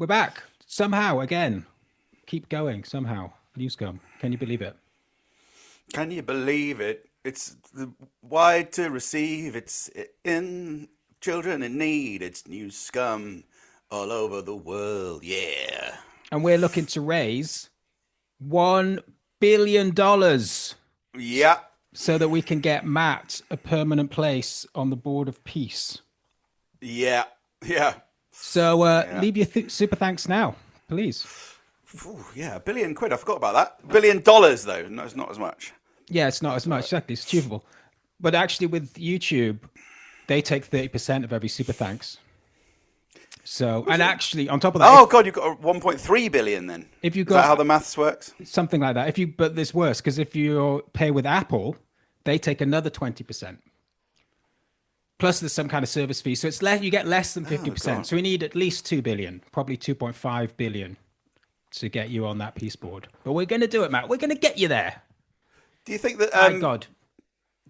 We're back somehow again. Keep going somehow. Newscum. Can you believe it? Can you believe it? It's wide to receive. It's in children in need. It's new scum all over the world. Yeah. And we're looking to raise $1 billion Yeah. so that we can get Matt a permanent place on the board of peace. Yeah. Yeah. So Yeah. leave your super thanks now, please. Ooh, yeah. £1 billion. I forgot about that. $1 billion though. No, it's not as much. Yeah, it's not as much. Exactly, it's achievable. But actually, with YouTube, they take 30% of every super thanks. So, and actually, on top of that, Oh God, you've got 1.3 billion then. if you Is that how got the maths works? something like that, but there's worse because if you pay with Apple, they take another 20%. Plus, there's some kind of service fee, so it's less. You get less than Oh 50%. God. So we need at least 2 billion, probably 2.5 billion, to get you on that peace board. But we're going to do it, Matt. We're going to get you there. Do you think that My God.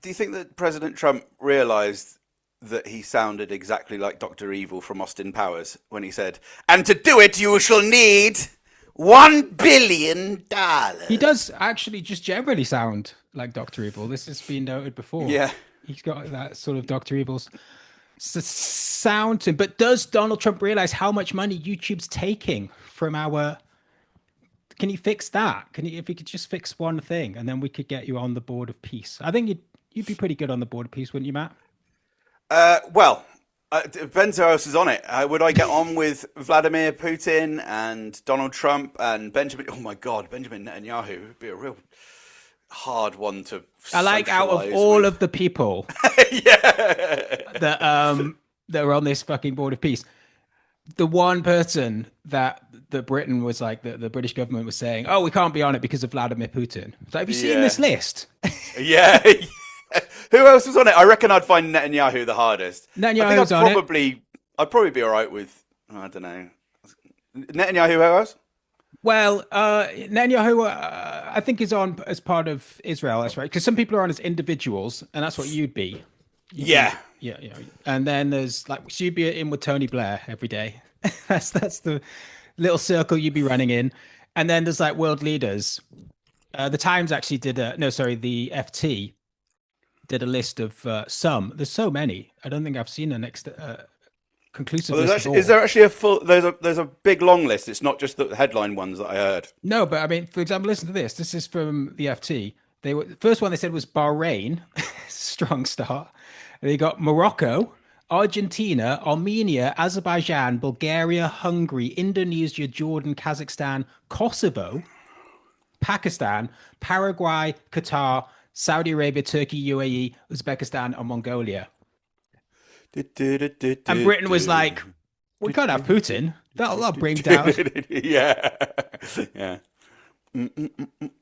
Do you think that President Trump realised that he sounded exactly like Doctor Evil from Austin Powers when he said, "And to do it, you shall need $1 billion." He does actually just generally sound like Doctor Evil. This has been noted before. Yeah. He's got that sort of Doctor Evil's sound to him. But does Donald Trump realize how much money YouTube's taking from our? Can you fix that? Can you, if you could just fix one thing, and then we could get you on the board of peace? I think you'd be pretty good on the board of peace, wouldn't you, Matt? Well, it depends who else is on it. Would I get on with Vladimir Putin and Donald Trump and Benjamin? Oh my God, Benjamin Netanyahu would be a real hard one to I like out of socialise all with. of the people Yeah. that are on this fucking board of peace, the one person that Britain was like the British government was saying, oh, we can't be on it because of Vladimir Putin. So have you seen Yeah. this list? Yeah. Who else was on it? I reckon I'd find Netanyahu the hardest. I think Netanyahu's on it. I'd probably be all right with, I don't know. Netanyahu, who else? Well, Netanyahu, I think, is on as part of Israel. That's right, because some people are on as individuals, and that's what you'd be. Yeah. Yeah, yeah. And then there's like, so you'd be in with Tony Blair every day. That's the little circle you'd be running in. And then there's like world leaders. The Times actually did the FT did a list of some. There's so many. I don't think I've seen an conclusive Well, list of is all. there actually a full, there's a big long list. It's not just the headline ones that I heard. No, but I mean, for example, listen to this. This is from the FT. The first one they said was Bahrain, strong start. They got Morocco, Argentina, Armenia, Azerbaijan, Bulgaria, Hungary, Indonesia, Jordan, Kazakhstan, Kosovo, Pakistan, Paraguay, Qatar, Saudi Arabia, Turkey, UAE, Uzbekistan, and Mongolia. And Britain was like, we can't have Putin. That'll bring down. Yeah. Yeah.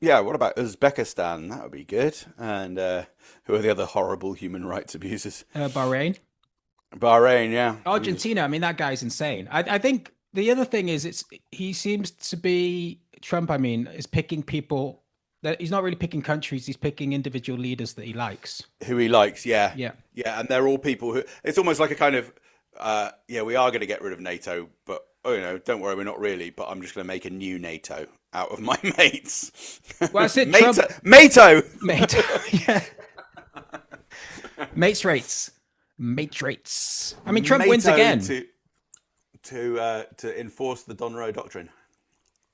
Yeah, what about Uzbekistan? That would be good. And who are the other horrible human rights abusers? Bahrain. Bahrain, yeah. Argentina, I mean, that guy's insane. I think the other thing is he seems to be Trump, I mean, is picking people that he's not really picking countries, he's picking individual leaders that he likes. Who he likes, yeah. Yeah. Yeah, and they're all people who, it's almost like a kind of, yeah, we are going to get rid of NATO, but, oh, don't worry, we're not really, but I'm just going to make a new NATO out of my mates. Well, I said Mato! Trump. Mato! Mate. Yeah. Mates rates. Mate rates. I mean, Trump wins Mato again. To enforce the Donroe Doctrine.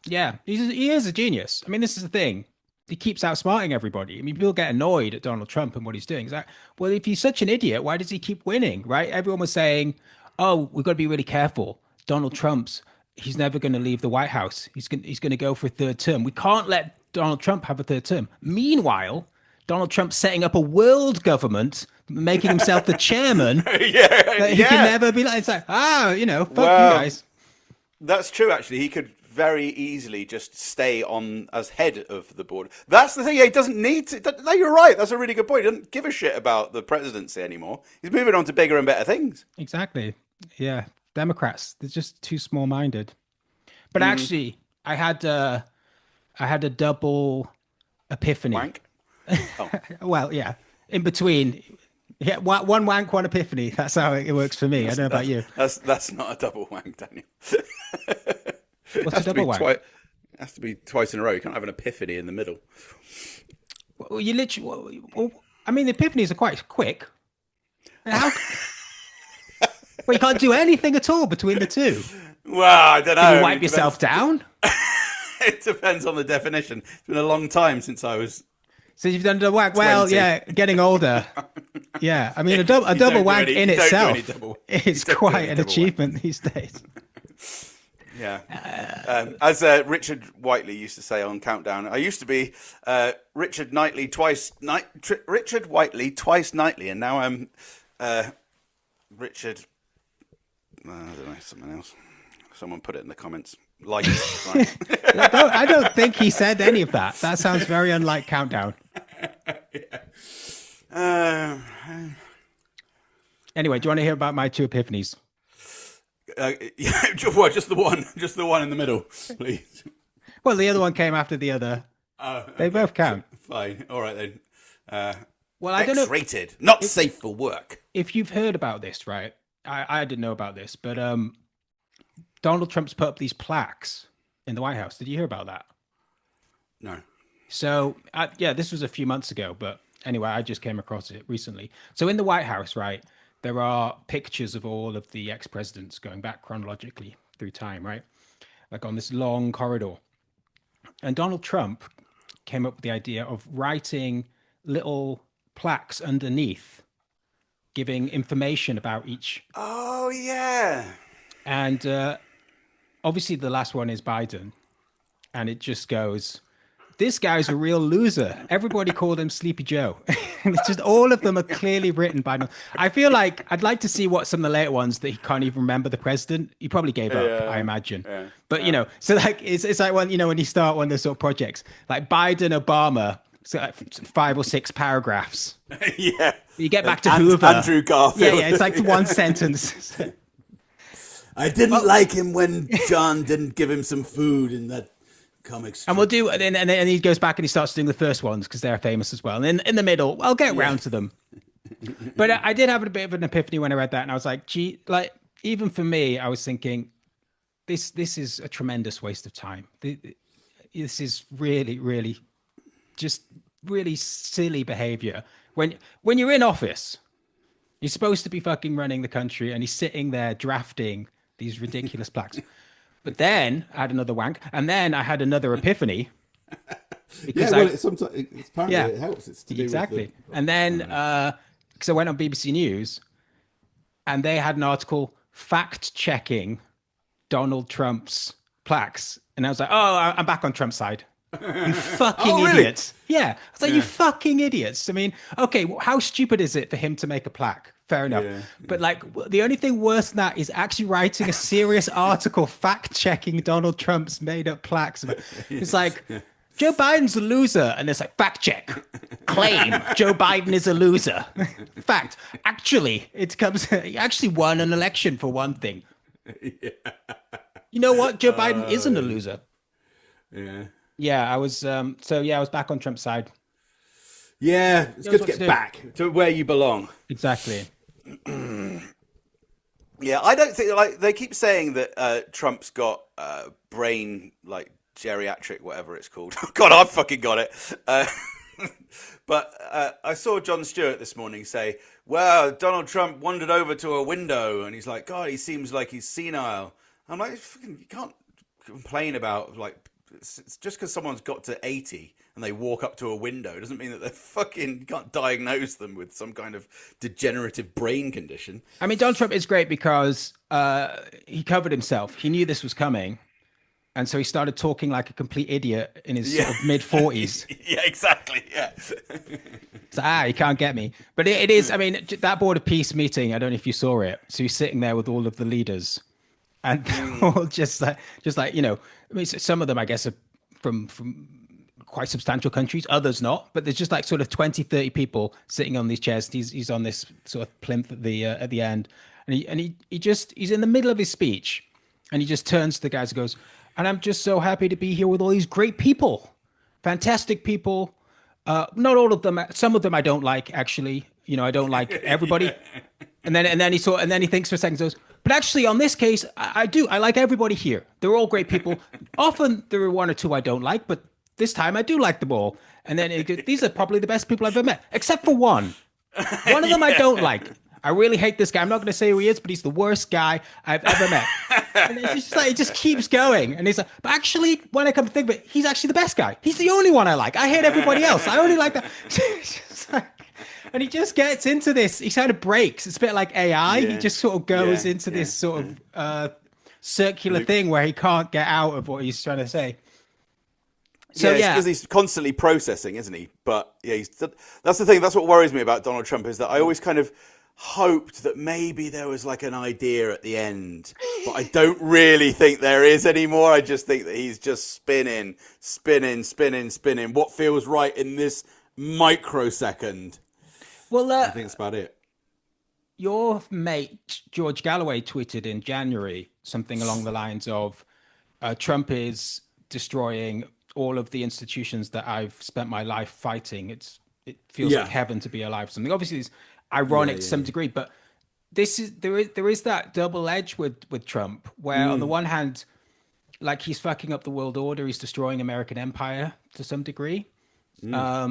Yeah. He is a genius. I mean, this is the thing. He keeps outsmarting everybody. I mean, people get annoyed at Donald Trump and what he's doing. It's like, well, if he's such an idiot, why does he keep winning, right? Everyone was saying, oh, we've got to be really careful. Donald Trump's, he's never going to leave the White House. He's going to go for a third term. We can't let Donald Trump have a third term. Meanwhile, Donald Trump's setting up a world government, making himself the chairman. Yeah, He can never be like, it's like, fuck you guys. That's true, actually. He could very easily just stay on as head of the board. That's the thing. Yeah, he doesn't need to. No, you're right. That's a really good point. He doesn't give a shit about the presidency anymore. He's moving on to bigger and better things. Exactly. Yeah. Democrats, they're just too small-minded. But actually, I had a double epiphany. Wank. Oh. Well, yeah. In between. Yeah, one wank, one epiphany. That's how it works for me. I don't know about you. That's not a double wank, Daniel. It What's a has to be double wank? twice. It has to be twice in a row. You can't have an epiphany in the middle. Well, you literally. I mean, the epiphanies are quite quick. How? Well, you can't do anything at all between the two. Well, I don't know. Can you I mean, wipe yourself down? it depends on the definition. It's been a long time since I was So you've done a wank. Well, 20. yeah, getting older. Yeah, I mean, a You double don't do wank any. in You don't do any itself double. is You don't do quite any an double achievement these days. Yeah. As Richard Whiteley used to say on Countdown, I used to be Richard Whiteley twice nightly, and now I'm Richard. I don't know, something else. Someone put it in the comments. Like, right. I don't think he said any of that. That sounds very unlike Countdown. Yeah. Anyway, do you want to hear about my two epiphanies? Yeah, just the one in the middle, please. Well, the other one came after the other. They both count. Fine, all right then. Well, I don't know X-rated, not safe for work. if you've heard about this, right? I didn't know about this, but Donald Trump's put up these plaques in the White House. Did you hear about that? No. So, yeah, this was a few months ago, but anyway, I just came across it recently. So, in the White House, right, there are pictures of all of the ex-presidents going back chronologically through time, right? Like on this long corridor. And Donald Trump came up with the idea of writing little plaques underneath, giving information about each. Oh yeah. And obviously, the last one is Biden. And it just goes, this guy's a real loser. Everybody called him Sleepy Joe. It's just all of them are clearly written by. I feel like I'd like to see what some of the later ones that he can't even remember the president. He probably gave up, I imagine. Yeah, but you know, so like it's like when when you start one of those sort of projects, like Biden, Obama, so like 5 or 6 paragraphs. Yeah. You get back to Hoover. Andrew Garfield. Yeah, it's like one sentence. I didn't like him when John didn't give him some food in that comic strip. And we'll do, and then he goes back and he starts doing the first ones because they're famous as well. And then in the middle, I'll get round to them. But I did have a bit of an epiphany when I read that, and I was like, gee, like even for me, I was thinking, this is a tremendous waste of time. This is really, really, just really silly behavior. When you're in office, you're supposed to be fucking running the country, and he's sitting there drafting these ridiculous plaques. But then I had another wank, and then I had another epiphany. Yeah, well, it's apparently Yeah, it helps. It's to do exactly. with the, And then because I went on BBC News, and they had an article fact checking Donald Trump's plaques, and I was like, oh, I'm back on Trump's side. You fucking Oh, really? idiots. Yeah. I was like, you fucking idiots. I mean, okay, how stupid is it for him to make a plaque? Fair enough. But like, the only thing worse than that is actually writing a serious article fact checking Donald Trump's made up plaques. It's like, Joe Biden's a loser. And it's like, fact check. Claim Joe Biden is a loser. Fact. Actually, he actually won an election for one thing. You know what? Joe Biden isn't a loser. Yeah. Yeah, I was I was back on Trump's side. Yeah, it's good to what get to do. back to where you belong. Exactly. Yeah, I don't think like they keep saying that Trump's got brain like geriatric, whatever it's called. God, I've fucking got it. But I saw Jon Stewart this morning say, "Well, Donald Trump wandered over to a window," and he's like, "God, he seems like he's senile." I'm like, "Fucking, you can't complain about like it's just because someone's got to 80 and they walk up to a window doesn't mean that they're fucking, you can't diagnose them with some kind of degenerative brain condition." I mean, Donald Trump is great because he covered himself. He knew this was coming. And so he started talking like a complete idiot in his sort of mid-40s. Yeah, exactly. Yeah. So, you can't get me. But it is, I mean, that Board of Peace meeting, I don't know if you saw it. So he's sitting there with all of the leaders. And they're all just like, I mean, some of them, I guess, are from quite substantial countries, others not. But there's just like sort of 20, 30 people sitting on these chairs. He's on this sort of plinth at the end. And he's in the middle of his speech. And he just turns to the guys and goes, "And I'm just so happy to be here with all these great people, fantastic people. Not all of them. Some of them I don't like, actually. I don't like everybody." And then he thinks for a second, and goes, But actually, on this case, I like everybody here. They're all great people. Often there are one or two I don't like, but this time I do like them all. And then these are probably the best people I've ever met, except for one. One of them I don't like. I really hate this guy. I'm not going to say who he is, but he's the worst guy I've ever met. And it's just like, it just keeps going. And he's like, but actually, when I come to think of it, he's actually the best guy. He's the only one I like. I hate everybody else. I only like that. And he just gets into this. He kind of breaks. It's a bit like AI. He just sort of goes into this sort of circular thing where he can't get out of what he's trying to say. So it's because he's constantly processing, isn't he? But yeah, that's the thing. That's what worries me about Donald Trump, is that I always kind of hoped that maybe there was like an idea at the end, but I don't really think there is anymore. I just think that he's just spinning what feels right in this microsecond. Well, I think that's about it. Your mate George Galloway tweeted in January something along the lines of Trump is destroying all of the institutions that I've spent my life fighting. It feels like heaven to be alive. Something obviously is ironic to some degree, but there is that double edge with Trump, where on the one hand, like, he's fucking up the world order, he's destroying American empire to some degree. But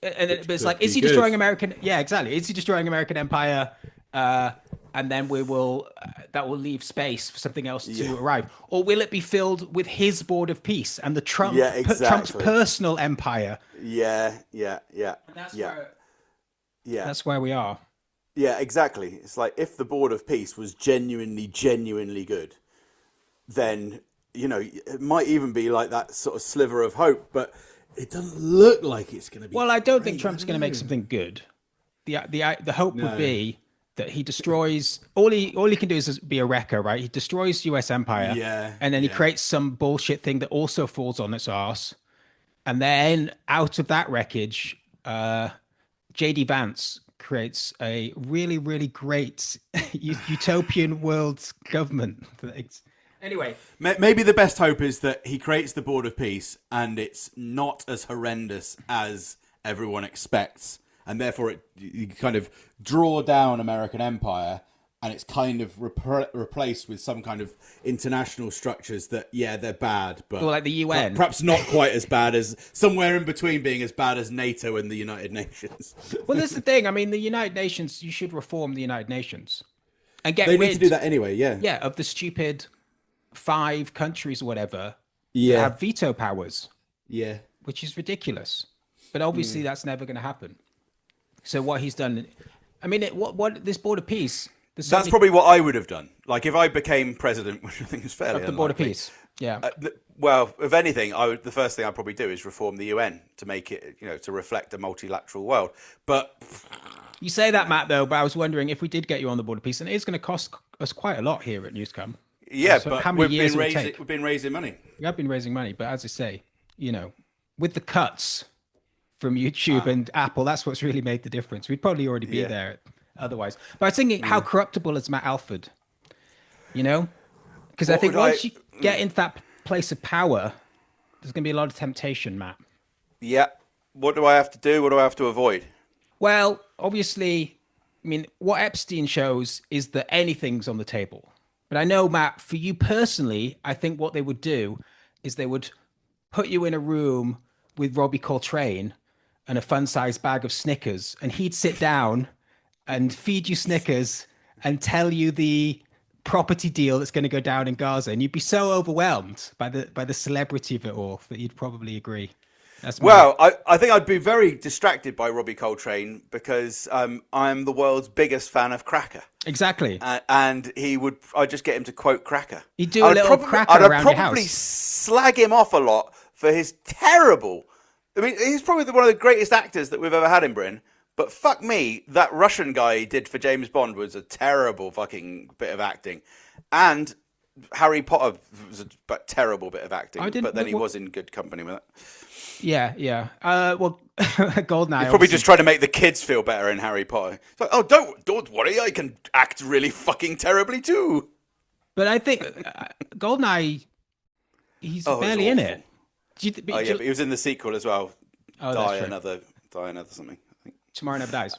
it's like, is he destroying American? Yeah, exactly. Is he destroying American empire? And then that will leave space for something else to arrive, or will it be filled with his board of peace and the Trump's personal empire? That's where we are. Yeah, exactly. It's like, if the board of peace was genuinely good, then, you know, it might even be like that sort of sliver of hope, but it doesn't look like it's going to be. Well, I don't think Trump's going to make something good. The hope would be that he destroys all he can do is be a wrecker, right? He destroys US empire, and then he creates some bullshit thing that also falls on its arse, and then out of that wreckage, JD Vance creates a really, really great utopian world government. Anyway, maybe the best hope is that he creates the board of peace and it's not as horrendous as everyone expects, and therefore you kind of draw down American empire, and it's kind of replaced with some kind of international structures that, they're bad, but like the UN, perhaps not quite as bad, as somewhere in between being as bad as NATO and the United Nations. Well, that's the thing. I mean, the United Nations, you should reform the United Nations and get rid. They need to do that anyway. Yeah, of the stupid 5 countries or whatever that have veto powers. Yeah, which is ridiculous. But obviously, that's never going to happen. So what he's done, I mean, what this board of peace. That's probably what I would have done. Like, if I became president, which I think is fairly of the board of peace. Yeah. Well, if anything, the first thing I'd probably do is reform the UN to make it, to reflect a multilateral world. But you say that, Matt, though. But I was wondering, if we did get you on the board of peace, and it is going to cost us quite a lot here at Newscum. Yeah, so but how many years we've been raising money. We have been raising money, but as I say, with the cuts from YouTube and Apple, that's what's really made the difference. We'd probably already be there otherwise. But I was thinking, how corruptible is Matt Alford? Because I think once you get into that place of power, there's going to be a lot of temptation, Matt. Yeah. What do I have to do? What do I have to avoid? Well, obviously, I mean, what Epstein shows is that anything's on the table. But I know, Matt, for you personally, I think what they would do is they would put you in a room with Robbie Coltrane and a fun-sized bag of Snickers, and he'd sit down and feed you Snickers and tell you the property deal that's going to go down in Gaza, and you'd be so overwhelmed by the celebrity of it all that you'd probably agree. I think I'd be very distracted by Robbie Coltrane, because I'm the world's biggest fan of Cracker. Exactly. And I'd just get him to quote Cracker. He'd do a little cracker around your house. I'd probably slag him off a lot for his terrible... I mean, he's probably one of the greatest actors that we've ever had in Britain. But fuck me, that Russian guy he did for James Bond was a terrible fucking bit of acting. And Harry Potter was a terrible bit of acting. But then he was in good company with it. Yeah. Well, Goldeneye. He's probably just trying to make the kids feel better in Harry Potter. It's like, oh, don't worry, I can act really fucking terribly too. But I think Goldeneye, he's barely in it. But he was in the sequel as well. Oh, Die another something. I think. Tomorrow Never Dies.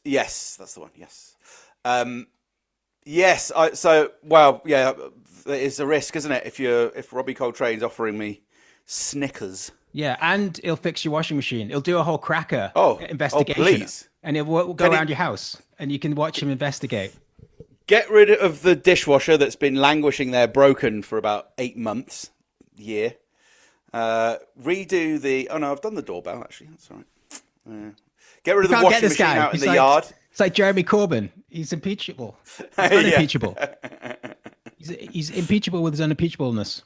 Yes, that's the one. Yes. Yes. It's a risk, isn't it? If Robbie Coltrane's offering me Snickers. Yeah, and he'll fix your washing machine. He'll do a whole cracker Oh, investigation, please. and he'll go around your house, and you can watch him investigate. Get rid of the dishwasher that's been languishing there, broken for about 8 months, year. Redo the. Oh no, I've done the doorbell actually. That's all right. Get rid of the washing machine out in the yard. It's like Jeremy Corbyn. He's impeachable. He's unimpeachable. He's impeachable with his unimpeachableness.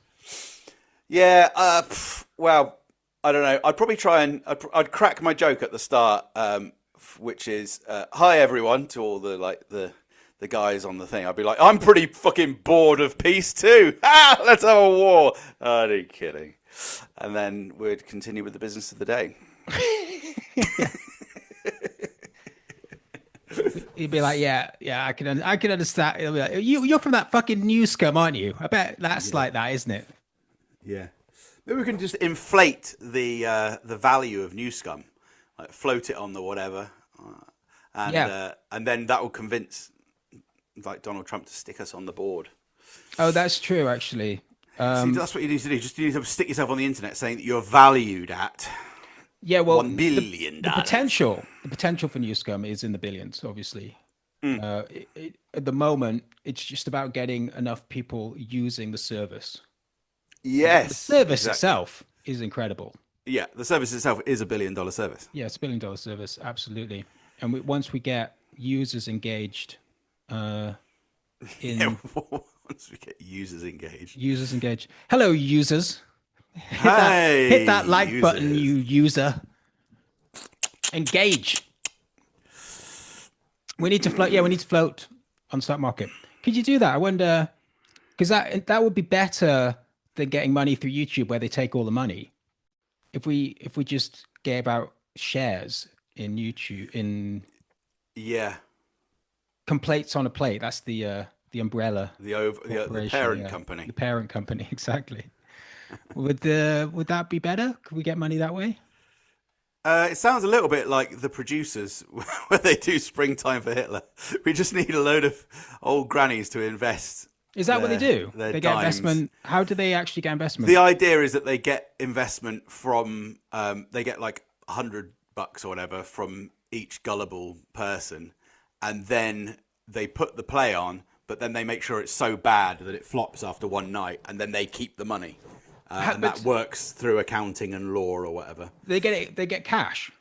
Yeah. Well, I don't know. I'd probably try and I'd crack my joke at the start, which is, "Hi everyone" to all the guys on the thing. I'd be like, "I'm pretty fucking bored of peace too. Let's have a war." Oh, are you kidding? And then we'd continue with the business of the day. He'd be like, "Yeah, I can understand." He'll be like, "You're from that fucking Newscum, aren't you? I bet that's like that, isn't it?" Yeah. Maybe we can just inflate the value of Newscum, like float it on the whatever, and then that will convince like Donald Trump to stick us on the board. Oh, that's true, actually. See, that's what you need to do. Just you need to stick yourself on the internet saying that you're valued at $1 billion. The potential for Newscum is in the billions, obviously. At the moment, it's just about getting enough people using the service. Yes, the service itself is incredible. Yeah, the service itself is $1 billion service. Yeah, it's $1 billion service, absolutely. And once we get users engaged, Once we get users engaged. Hello, users. Hey, hit that like users. button, you user. Engage. We need to float. Yeah, we need to float on stock market. Could you do that? I wonder, because that would be better than getting money through YouTube, where they take all the money. If we just gave out shares in YouTube in plates on a plate. That's the umbrella. The parent company. The parent company, exactly. Would that be better? Could we get money that way? It sounds a little bit like the producers when they do Springtime for Hitler. We just need a load of old grannies to invest. Is that what they do? They get dimes. Investment. How do they actually get investment? The idea is that they get investment from, they get like $100 or whatever from each gullible person, and then they put the play on, but then they make sure it's so bad that it flops after one night, and then they keep the money. And that works through accounting and law or whatever. They get cash.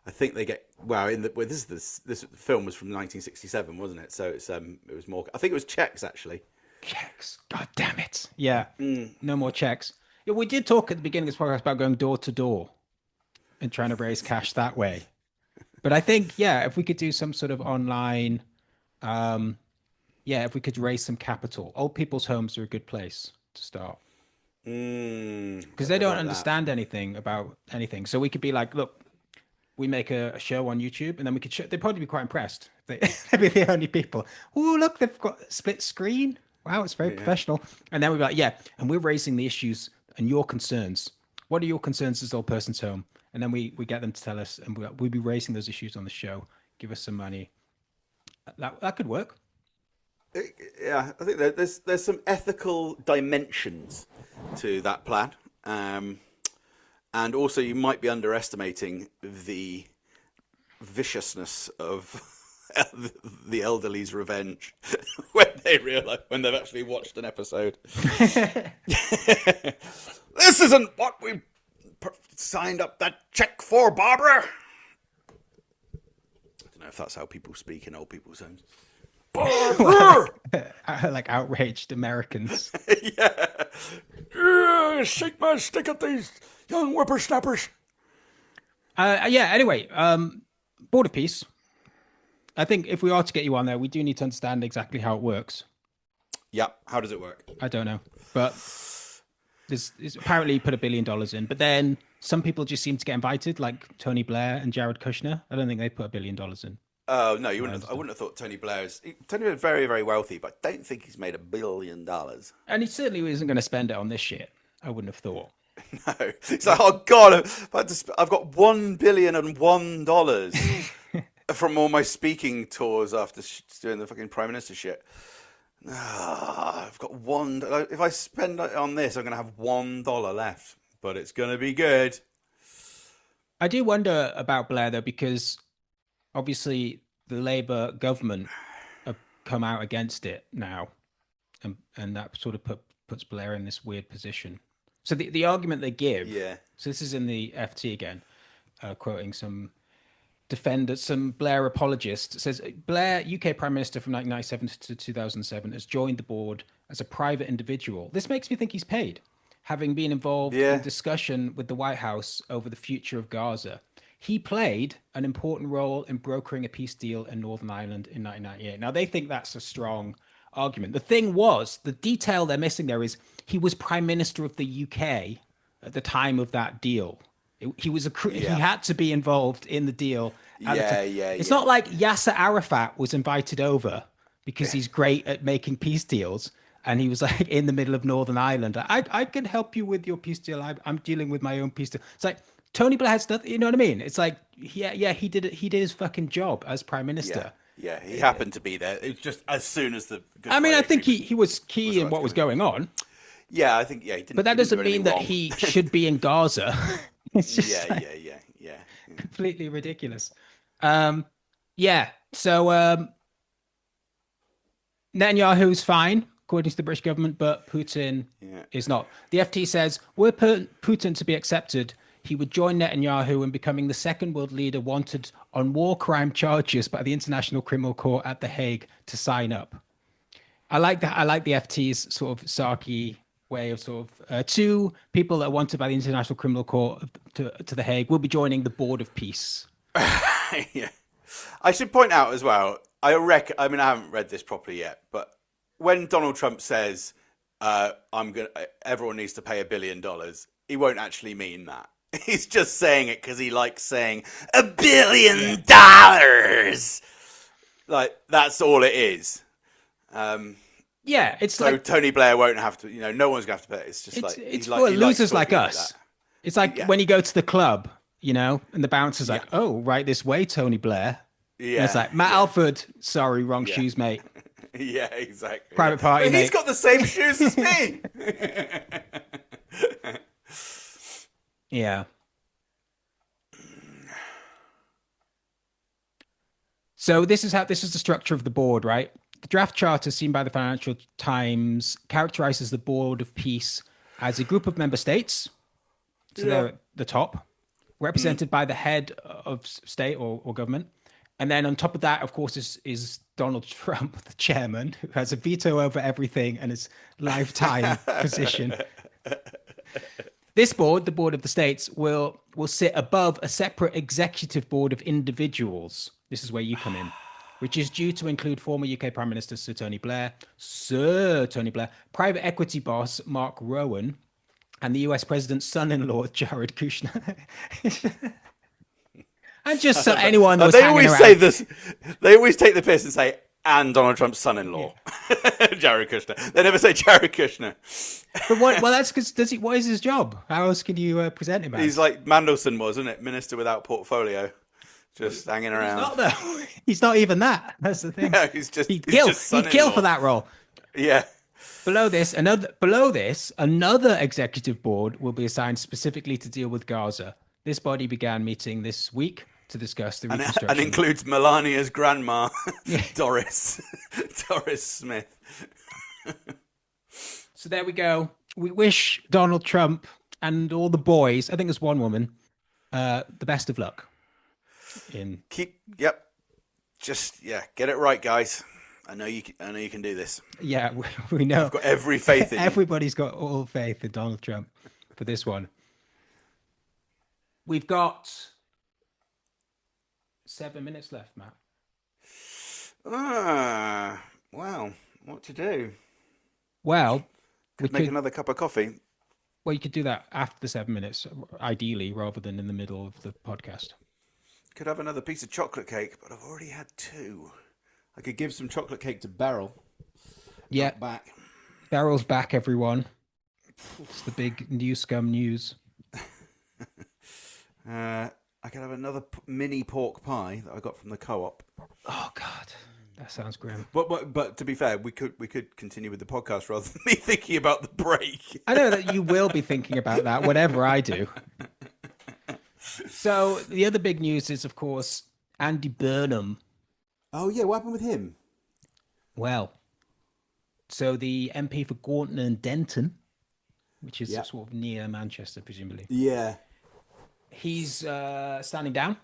I think they get this film was from 1967, wasn't it? So it was more. I think it was checks actually. Checks. God damn it. Yeah. No more checks. Yeah, we did talk at the beginning of this podcast about going door to door and trying to raise cash that way. But I think if we could do some sort of online, if we could raise some capital. Old people's homes are a good place to start. Because they don't understand anything about anything. So we could be like, look, we make a show on YouTube, and then we could show. They'd probably be quite impressed. They'd be the only people. Oh, look, they've got a split screen. Wow, it's very professional. And then we'd be like, and we're raising the issues and your concerns. What are your concerns as old person's home? And then we get them to tell us, and we'll be raising those issues on the show. Give us some money. That could work. Yeah, I think there's some ethical dimensions to that plan, and also you might be underestimating the viciousness of the elderly's revenge when they've actually watched an episode. This isn't what we signed up that check for, Barbara. I don't know if that's how people speak in old people's homes. Like outraged Americans. Shake my stick at these young whippersnappers. Anyway, Board of Peace. I think if we are to get you on there, we do need to understand exactly how it works. Yeah, how does it work? I don't know, but there's apparently you put $1 billion in, but then some people just seem to get invited, like Tony Blair and Jared Kushner. I don't think they put $1 billion in. Oh no, I wouldn't have thought Tony Blair's very, very wealthy, but I don't think he's made $1 billion. And he certainly isn't going to spend it on this shit. I wouldn't have thought. No, it's like, oh god, I've got $1,000,001. from all my speaking tours after doing the fucking prime minister shit. I've got one. If I spend it on this, I'm going to have $1 left, but it's going to be good. I do wonder about Blair though, because obviously the Labour government have come out against it now, and that sort of puts Blair in this weird position. So the argument they give, so this is in the FT again, quoting some Blair apologist, says Blair, UK Prime Minister from 1997 to 2007, has joined the board as a private individual. This makes me think he's paid, having been involved in discussion with the White House over the future of Gaza. He played an important role in brokering a peace deal in Northern Ireland in 1998. Now, they think that's a strong argument. The thing was, the detail they're missing there is he was Prime Minister of the UK at the time of that deal. He was he had to be involved in the deal. It's not like Yasser Arafat was invited over because he's great at making peace deals, and he was like in the middle of Northern Ireland. I can help you with your peace deal. I'm dealing with my own peace deal. It's like Tony Blair had stuff. You know what I mean? It's like he did it. He did his fucking job as Prime Minister. Yeah, he happened to be there. It was just as soon as the. I think he was key in what was going on. Yeah, I think he didn't. But that doesn't mean that he should be in Gaza. It's just yeah. Completely ridiculous. So Netanyahu's fine, according to the British government, but Putin is not. The FT says, were Putin to be accepted, he would join Netanyahu in becoming the second world leader wanted on war crime charges by the International Criminal Court at The Hague to sign up. I like that. I like the FT's sort of sarky way of sort of two people that are wanted by the International Criminal Court to The Hague will be joining the Board of Peace. Yeah. I should point out as well, I haven't read this properly yet, but when Donald Trump says everyone needs to pay $1 billion, he won't actually mean that. He's just saying it because he likes saying $1 billion. Like, that's all it is. It's so like Tony Blair won't have to. No one's going to have to pay. It's just it's for losers like us. It's like when you go to the club, and the bouncer's like, "Oh, right this way, Tony Blair." Yeah, and it's like Matt Alford. Sorry, wrong shoes, mate. Yeah, exactly. Private party, but mate. He's got the same shoes as me. Yeah. So this is the structure of the board, right? The draft charter seen by the Financial Times characterizes the Board of Peace as a group of member states, so they're at the top, represented by the head of state or government. And then on top of that, of course, is Donald Trump, the chairman, who has a veto over everything and his lifetime position. This board, the Board of the States, will sit above a separate executive board of individuals. This is where you come in, which is due to include former UK Prime Minister Sir Tony Blair, private equity boss Mark Rowan, and the US President's son-in-law Jared Kushner. And just so anyone was hanging around. Say this. They always take the piss and say, and Donald Trump's son-in-law, Jared Kushner. They never say Jared Kushner. But what? Well, that's because what is his job? How else can you present him as? He's like Mandelson was, isn't it? Minister without portfolio. Just hanging around. He's not though. He's not even that. That's the thing. Yeah, he'd kill for that role. Yeah. Below this, another executive board will be assigned specifically to deal with Gaza. This body began meeting this week to discuss the reconstruction. And includes Melania's grandma, Doris Smith. So there we go. We wish Donald Trump and all the boys, I think there's one woman, the best of luck. Just get it right, guys. I know you can do this. Yeah, we know. I've got every faith in you. Everybody's got all faith in Donald Trump for this one. We've got 7 minutes left, Matt. Wow. What to do? Well, we could make another cup of coffee. Well, you could do that after the 7 minutes, ideally, rather than in the middle of the podcast. Could have another piece of chocolate cake, but I've already had 2. I could give some chocolate cake to Beryl. Yeah. Back. Beryl's back, everyone. It's the big Newscum news. I I could have another mini pork pie that I got from the co-op. Oh God, that sounds grim. But to be fair, we could continue with the podcast rather than me thinking about the break. I know that you will be thinking about that, whatever I do. So the other big news is, of course, Andy Burnham. Oh yeah, what happened with him? Well, so the MP for Gorton and Denton, which is Yeah. sort of near Manchester, presumably, Yeah. he's standing down.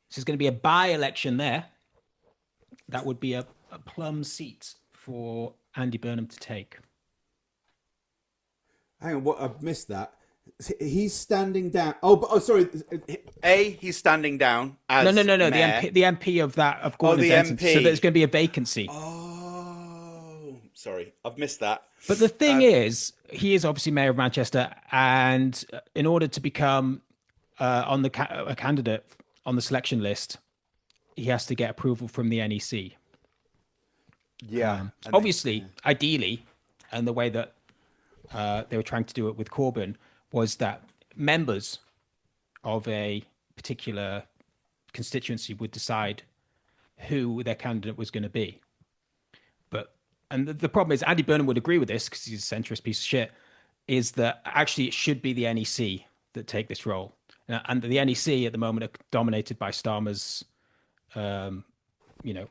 So there's going to be a by-election there. That would be a plum seat for Andy Burnham to take. Hang on, what I've missed that. He's standing down. Oh, sorry. He's standing down as No. mayor. The MP of Gorton the and Denton. MP. So there's going to be a vacancy. Oh, sorry, I've missed that. But the thing is, he is obviously mayor of Manchester, and in order to become a candidate on the selection list, he has to get approval from the NEC. Yeah. Obviously, ideally, and the way that they were trying to do it with Corbyn was that members of a particular constituency would decide who their candidate was going to be. And the problem is, Andy Burnham would agree with this because he's a centrist piece of shit, is that actually it should be the NEC that take this role. And the NEC at the moment are dominated by Starmer's,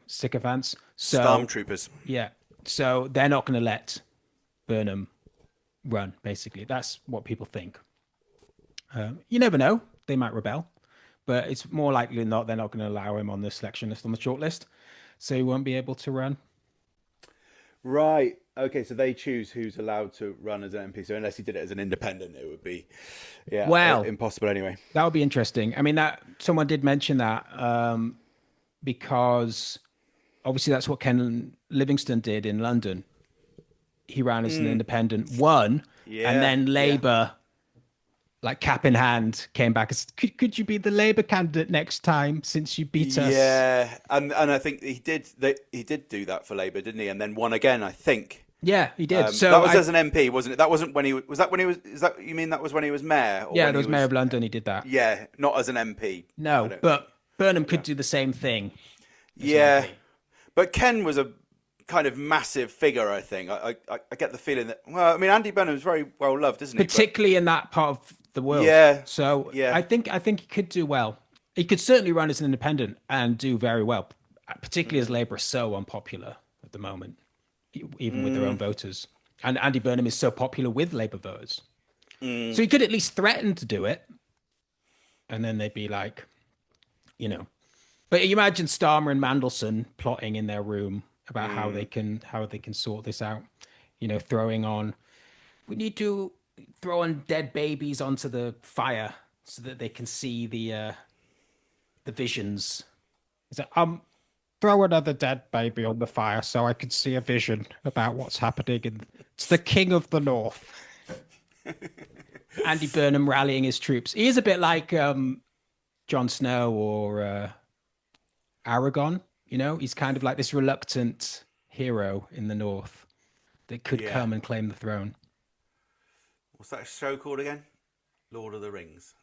sycophants. So, Stormtroopers. yeah. So they're not going to let Burnham run, basically. That's what people think. You never know. They might rebel. But it's more likely than not, they're not going to allow him on the selection list, on the short list. So he won't be able to run. Right. Okay, so they choose who's allowed to run as an MP. So unless he did it as an independent, it would be, impossible anyway. That would be interesting. I mean, that someone did mention that because obviously that's what Ken Livingstone did in London. He ran as an independent, won, and then Labour, like cap in hand, came back and said, could you be the Labour candidate next time since you beat us? Yeah, and I think he did do that for Labour, didn't he? And then won again, I think. Yeah, he did. So that was as an MP, wasn't it? That wasn't when he was. That when he was? Is that you mean that was when he was mayor? Or yeah, when there was mayor of London. He did that. Yeah, not as an MP. No, but Burnham could do the same thing. Yeah, but Ken was a kind of massive figure. I think I get the feeling that. Well, I mean, Andy Burnham's very well loved, isn't he? Particularly in that part of the world. Yeah. So yeah. I think he could do well. He could certainly run as an independent and do very well, particularly as Labour is so unpopular at the moment, even with their own voters. And Andy Burnham is so popular with Labour voters. So he could at least threaten to do it. And then they'd be like, But you imagine Starmer and Mandelson plotting in their room about how they can sort this out. We need to throw on dead babies onto the fire so that they can see the visions. Is that, throw another dead baby on the fire so I can see a vision about what's happening. And it's the King of the North. Andy Burnham rallying his troops. He is a bit like Jon Snow or Aragon. He's kind of like this reluctant hero in the North that could come and claim the throne. What's that show called again? Lord of the Rings.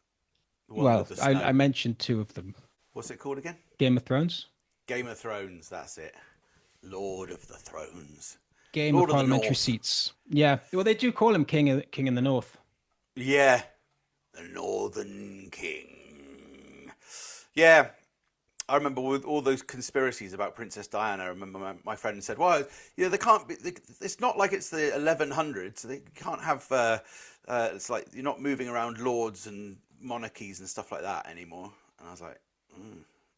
Well, I mentioned two of them. What's it called again? Game of Thrones. Game of Thrones. That's it. Lord of the Thrones. Game Lord of of the Parliamentary North. Seats. Yeah. Well, they do call him King in the North. Yeah. The Northern King. Yeah. I remember with all those conspiracies about Princess Diana. I remember my friend said, "Well, they can't be. It's not like it's the 1100s. So they can't have. It's like you're not moving around lords and monarchies and stuff like that anymore." And I was like,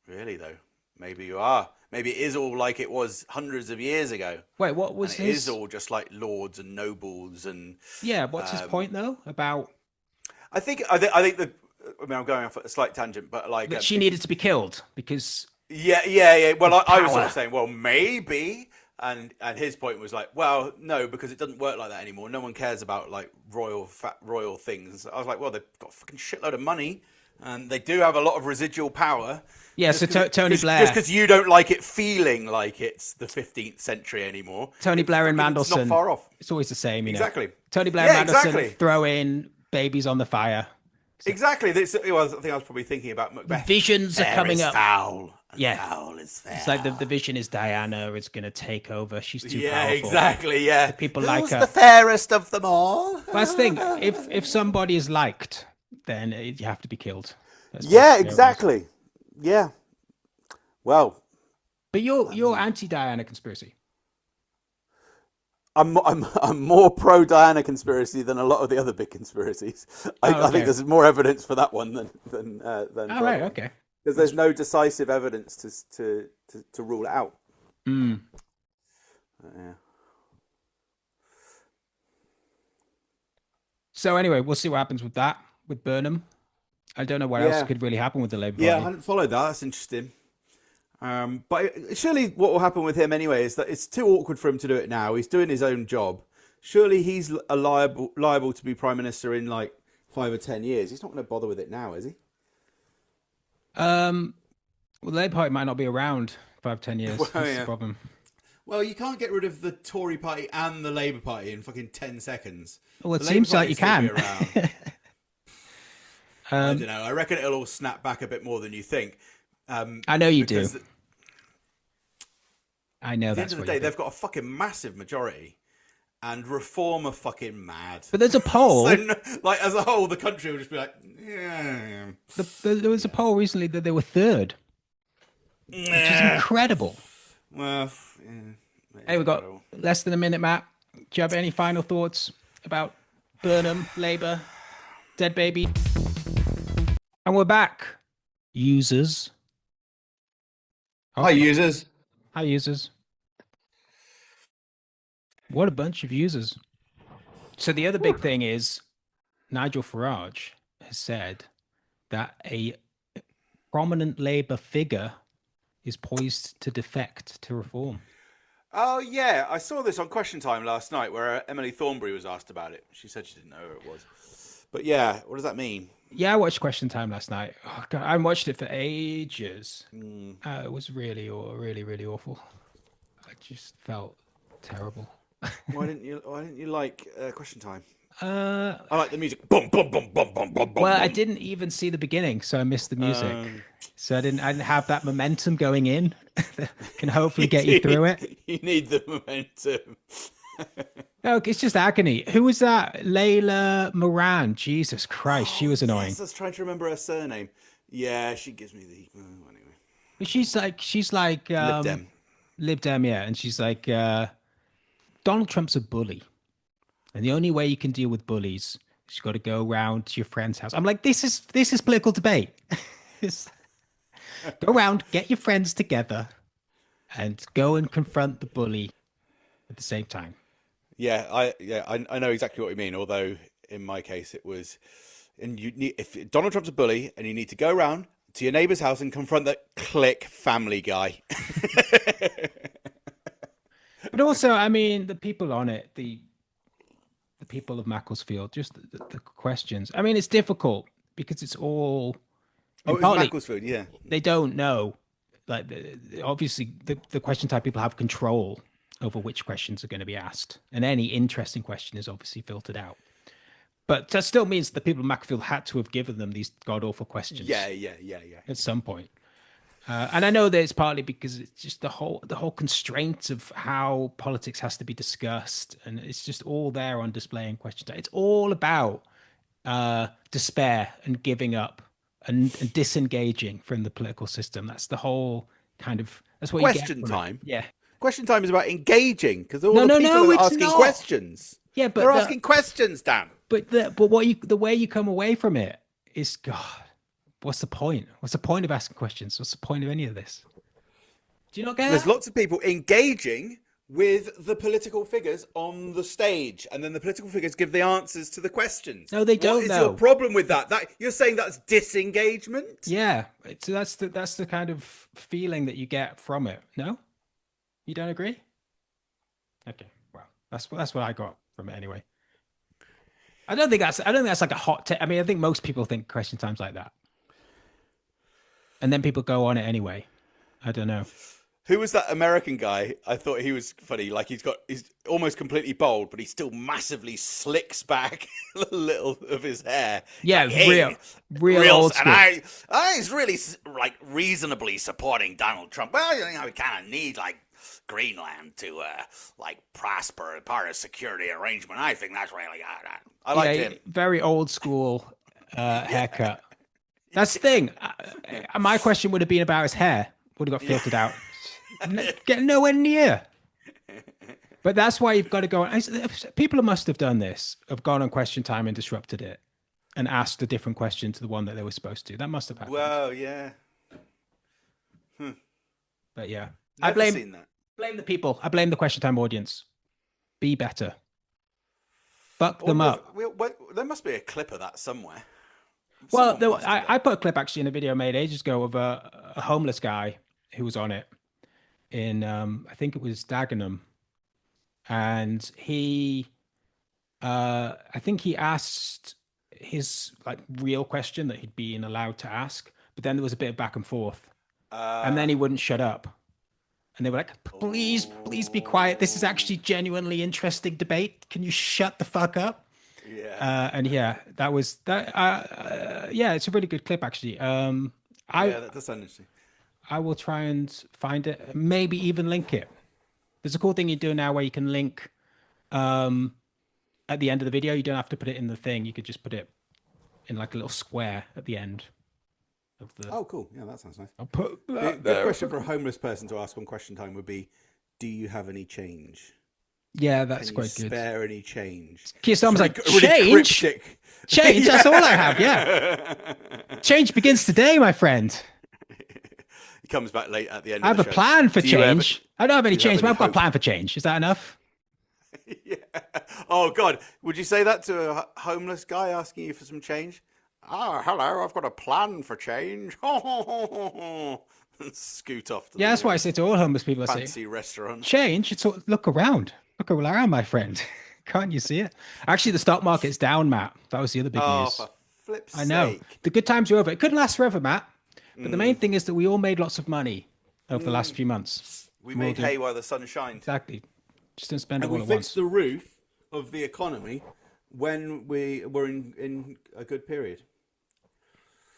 "Really though? Maybe you are. Maybe it is all like it was hundreds of years ago. Wait, what was and it his? is all just like lords and nobles and." Yeah. What's his point though about? I think the. I mean, I'm going off a slight tangent, but like That she needed to be killed because. Yeah. Well, I was sort Power. of saying, well, maybe, and his point was like, well, no, because it doesn't work like that anymore. No one cares about like royal things. I was like, well, they've got a fucking shitload of money, and they do have a lot of residual power. Yeah. So Tony Blair. Just because you don't like it feeling like it's the 15th century anymore. Tony Blair and Mandelson. It's not far off. It's always the same, Exactly. Tony Blair and Mandelson exactly. throw in babies on the fire. So, exactly. I think I was probably thinking about Macbeth. visions are coming up. Foul. And Yeah. foul is fair. It's like the vision is Diana is going to take over. She's too Yeah, powerful. exactly. Yeah. The people Who's like her. the fairest of them all? Last thing, if somebody is liked, then you have to be killed. Yeah, exactly. Yeah. Well, but you're anti-Diana conspiracy. I'm more pro Diana conspiracy than a lot of the other big conspiracies. I think there's more evidence for that one than. Oh, right, okay. Because there's no decisive evidence to rule it out. Mm. Yeah. So anyway, we'll see what happens with that with Burnham. I don't know what else could really happen with the Labour Party. Yeah, I hadn't followed that. That's interesting. But surely what will happen with him anyway is that it's too awkward for him to do it now. He's doing his own job. Surely he's liable to be Prime Minister in like 5 or 10 years. He's not going to bother with it now, is he? Well, the Labour Party might not be around 5, 10 years. Well, that's the problem. Well, you can't get rid of the Tory Party and the Labour Party in fucking 10 seconds. Well, it seems like you can. I don't know. I reckon it'll all snap back a bit more than you think. I know you do. I know that's what you do. At the end of the day, they've got a fucking massive majority. And Reform are fucking mad. But there's a poll. So, like, as a whole, the country will just be like, yeah. There was a poll recently that they were third. Which is incredible. Well, yeah. Hey, we've got less than a minute, Matt. Do you have any final thoughts about Burnham, Labour, dead baby? And we're back. Users. Hi, users. Hi, users. What a bunch of users. So the other big thing is Nigel Farage has said that a prominent Labour figure is poised to defect to Reform. Oh, yeah. I saw this on Question Time last night where Emily Thornberry was asked about it. She said she didn't know who it was. But yeah, what does that mean? Yeah, I watched Question Time last night. Oh, God, I watched it for ages. It was really, really awful. I just felt terrible. Why didn't you like Question Time? I like the music. Boom, boom, boom, boom, boom, boom. Well, I didn't even see the beginning, so I missed the music. So I didn't have that momentum going in that can hopefully get you through it. You need the momentum. No, it's just agony. Who was that? Layla Moran. Jesus Christ, she was annoying. Yes, I was trying to remember her surname. Yeah, she gives me the anyway. But she's like Lib Dem, yeah, and she's like Donald Trump's a bully, and the only way you can deal with bullies is you've got to go around to your friend's house. I'm like, this is political debate. Go around, get your friends together, and go and confront the bully at the same time. Yeah, I know exactly what you mean. Although in my case, it was, and if Donald Trump's a bully, and you need to go around to your neighbour's house and confront the click family guy. But also, I mean, the people on it, the people of Macclesfield, just the questions. I mean, it's difficult because it's all. It's Macclesfield, yeah. They don't know. Like, obviously, the question type people have control over which questions are going to be asked, and any interesting question is obviously filtered out. But that still means the people of Macclesfield had to have given them these god awful questions. Yeah. At some point. And I know that it's partly because it's just the whole constraint of how politics has to be discussed, and it's just all there on display in question time. It's all about despair and giving up and disengaging from the political system. That's the whole kind of that's what question you get time. Yeah, question time is about engaging because all the people are asking questions. Yeah, but they're asking questions, Dan. But the way you come away from it is God. What's the point? What's the point of asking questions? What's the point of any of this? Do you not get There's that? lots of people engaging with the political figures on the stage, and then the political figures give the answers to the questions. No, they don't. What is your problem with that? That you're saying that's disengagement? Yeah, so that's the kind of feeling that you get from it. No, you don't agree? Okay, well, that's what I got from it anyway. I don't think that's like a hot take. I mean, I think most people think question time's like that. And then people go on it anyway. I don't know. Who was that American guy? I thought he was funny. Like he's almost completely bald, but he still massively slicks back a little of his hair. Yeah, like, hey, real old school. And I really like reasonably supporting Donald Trump. Well, we kind of need like Greenland to like prosper as part of security arrangement. I think that's really I like him. Very old school haircut. That's the thing. My question would have been about his hair. Would have got filtered out. Get nowhere near. But that's why you've got to go on. People must have done this, have gone on Question Time and disrupted it and asked a different question to the one that they were supposed to. That must have happened. Well, yeah. But yeah. Never seen that. Blame the people. I blame the Question Time audience. Be better. Fuck them up. There must be a clip of that somewhere. Well, I put a clip actually in a video made ages ago of a homeless guy who was on it in, I think it was Dagenham. And I think he asked his like real question that he'd been allowed to ask, but then there was a bit of back and forth. And then he wouldn't shut up. And they were like, please be quiet. This is actually genuinely interesting debate. Can you shut the fuck up? Yeah. And yeah, that was that. Yeah, it's a really good clip actually. Yeah, that does sound interesting. I will try and find it, maybe even link it. There's a cool thing you do now where you can link at the end of the video. You don't have to put it in the thing. You could just put it in like a little square at the end of the. Oh, cool. Yeah, that sounds nice. I'll put the question for a homeless person to ask on Question Time would be, do you have any change? Yeah, that's quite good. Spare any change? Keir Starmer's like, change? Change? That's all I have, yeah. Change begins today, my friend. He comes back late at the end I have of the a plan for change. I don't have any change, but I've got hope? a plan for change. Is that enough? Yeah. Oh, God. Would you say that to a homeless guy asking you for some change? Oh, hello, I've got a plan for change. Scoot off to that's why I say to all homeless people, I say, fancy restaurant. Change? It's all, look around. Look around, my friend. Can't you see it? Actually, the stock market's down, Matt. That was the other big news. For flip's I know. sake. The good times are over. It couldn't last forever, Matt. But the main thing is that we all made lots of money over the last few months. We made hay while the sun shines. Exactly. Just don't spend it And all we at fixed once. the roof of the economy when we were in a good period.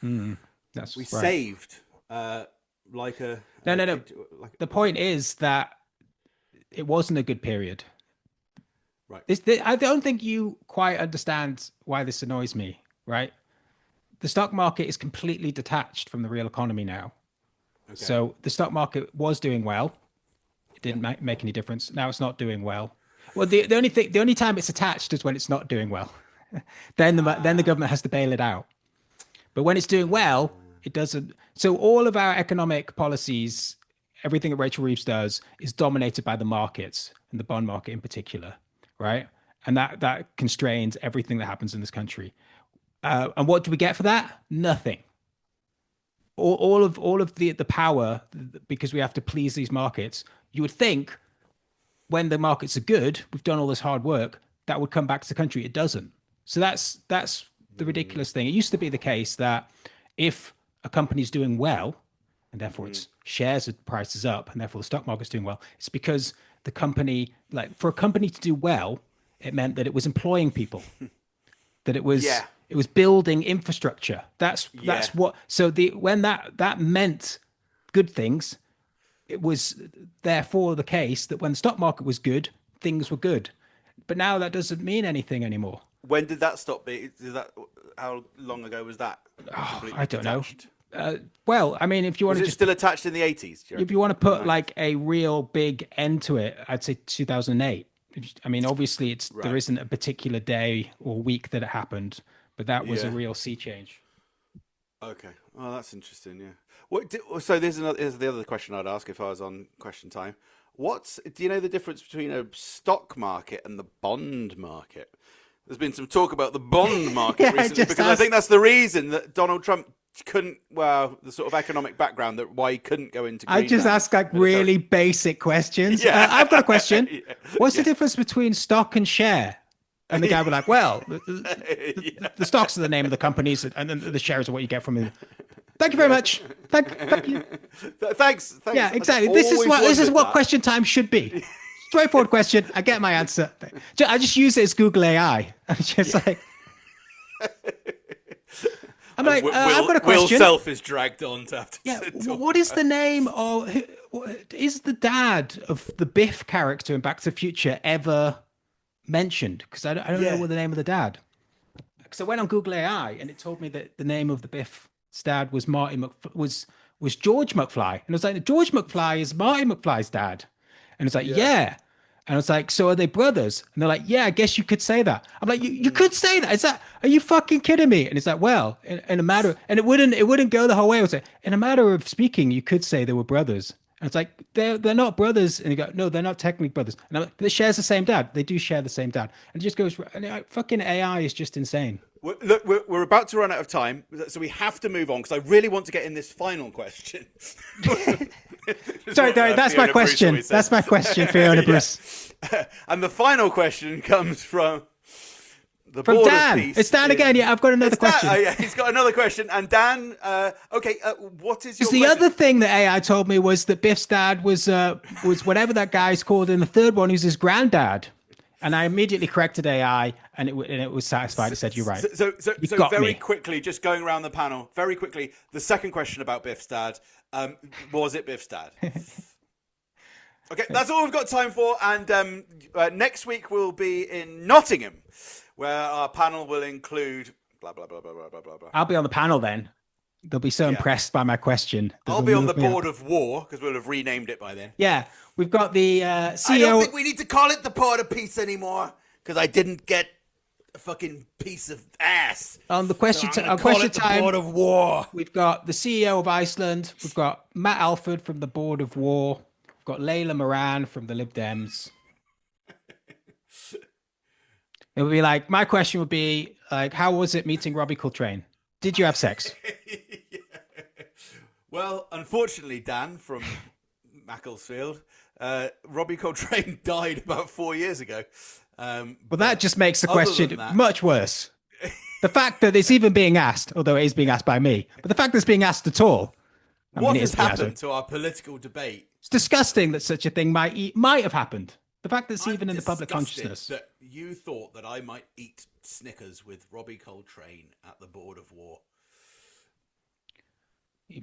That's We right. saved like a... No. Like, The point is that it wasn't a good period. right. I don't think you quite understand why this annoys me, right? The stock market is completely detached from the real economy now. Okay. So the stock market was doing well. It didn't make any difference. Now it's not doing well. Well, the only time it's attached is when it's not doing well. then the government has to bail it out. But when it's doing well, it doesn't. So all of our economic policies, everything that Rachel Reeves does, is dominated by the markets and the bond market in particular, right? And that constrains everything that happens in this country. And what do we get for that? Nothing. All of the power, because we have to please these markets. You would think when the markets are good, we've done all this hard work, that would come back to the country. It doesn't. So that's the ridiculous thing. It used to be the case that if a company's doing well, and therefore its shares prices up, and therefore the stock market's doing well, it's because the company, like for a company to do well, it meant that it was employing people, that it was building infrastructure. That's what. So when that meant good things, it was therefore the case that when the stock market was good, things were good. But now that doesn't mean anything anymore. When did that stop being? How long ago was that? I don't know. Well, I mean, if you want to, was it still attached in the 80s? If you want to put like a real big end to it, I'd say 2008. I mean, obviously, there isn't a particular day or week that it happened, but that was a real sea change. Okay. Oh, that's interesting. Yeah. So here's the other question I'd ask if I was on Question Time. Do you know the difference between a stock market and the bond market? There's been some talk about the bond market recently because I think that's the reason that Donald Trump couldn't, the sort of economic background that why he couldn't go into Greenland. I just ask like really basic questions. I've got a question. What's the difference between stock and share? And the guy would like, well, the stocks are the name of the companies and then the shares are what you get from it. Thank you very much. Thank you. Thanks. Yeah, exactly. This is what question time should be. Straightforward question. I get my answer. I just use it as Google AI. I'm just like, I've got a question. Will Self is dragged on to have to. Yeah, what is the name of? Is the dad of the Biff character in Back to the Future ever mentioned? Because I don't know what the name of the dad. Because I went on Google AI and it told me that the name of the Biff's dad was was George McFly, and I was like, George McFly is Marty McFly's dad, and it's like, yeah. And I was like, so are they brothers? And they're like, yeah, I guess you could say that. I'm like, you could say that. Are you fucking kidding me? And it's like, well, in a matter, and it wouldn't go the whole way. I was like, in a matter of speaking, you could say they were brothers. And it's like, they're not brothers. And you go, no, they're not technically brothers. And I'm like, they share the same dad. They do share the same dad. And it just goes, and fucking AI is just insane. Look, we're about to run out of time, so we have to move on because I really want to get in this final question. Sorry, that's my question. That's my question, Fiona Bruce. And the final question comes from from Dan. It's Dan again. Yeah, I've got another question. Yeah, he's got another question. And Dan, what is your question? The other thing that AI told me was that Biff's dad was whatever that guy's called in the third one, who's his granddad. And I immediately corrected AI, and it was satisfied. It said, "You're right." So very quickly, just going around the panel, very quickly. The second question about Biff's dad, was it Biff's dad? Okay, that's all we've got time for. And next week we'll be in Nottingham, where our panel will include blah blah blah blah blah blah blah. I'll be on the panel then. They'll be so impressed by my question. I'll be on the board of war because we'll have renamed it by then. Yeah, we've got the CEO. I don't think we need to call it the board of peace anymore because I didn't get a fucking piece of ass. On the question, so question time, the board of war. We've got the CEO of Iceland. We've got Matt Alford from the board of war. We've got Layla Moran from the Lib Dems. It would be like, my question would be like, how was it meeting Robbie Coltrane? Did you have sex? Well, unfortunately, Dan from Macclesfield, Robbie Coltrane died about 4 years ago. Well, that just makes the question much worse. The fact that it's even being asked, although it is being asked by me, but the fact that it's being asked at all. What has happened to our political debate? It's disgusting that such a thing might have happened. The fact that it's even in the public consciousness. That you thought that I might eat Snickers with Robbie Coltrane at the board of war.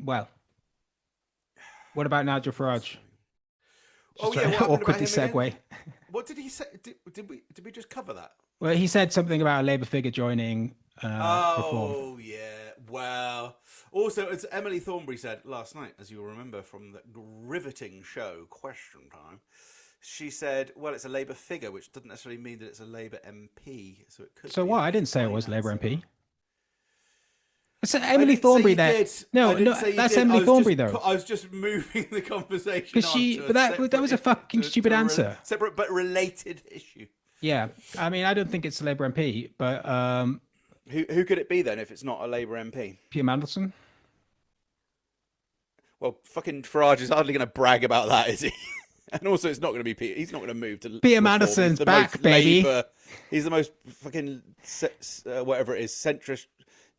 Well, what about Nigel Farage? Awkwardly segue. What did he say? Did we just cover that? Well, he said something about a Labour figure joining reform. Yeah. Well, also, as Emily Thornberry said last night, as you'll remember from the riveting show Question Time, she said, well, it's a Labour figure, which doesn't necessarily mean that it's a Labour MP. So it could. So what? I didn't say it was Labour MP. It's Emily Thornbury there. No, that's Emily Thornbury though. I was just moving the conversation on. But that was a fucking stupid answer. Separate but related issue. Yeah, I mean, I don't think it's a Labour MP, but who could it be then if it's not a Labour MP? Peter Mandelson. Well, fucking Farage is hardly going to brag about that, is he? And also, it's not going to be Peter. He's not going to move to Peter Mandelson's back, baby. He's the most fucking whatever it is, centrist.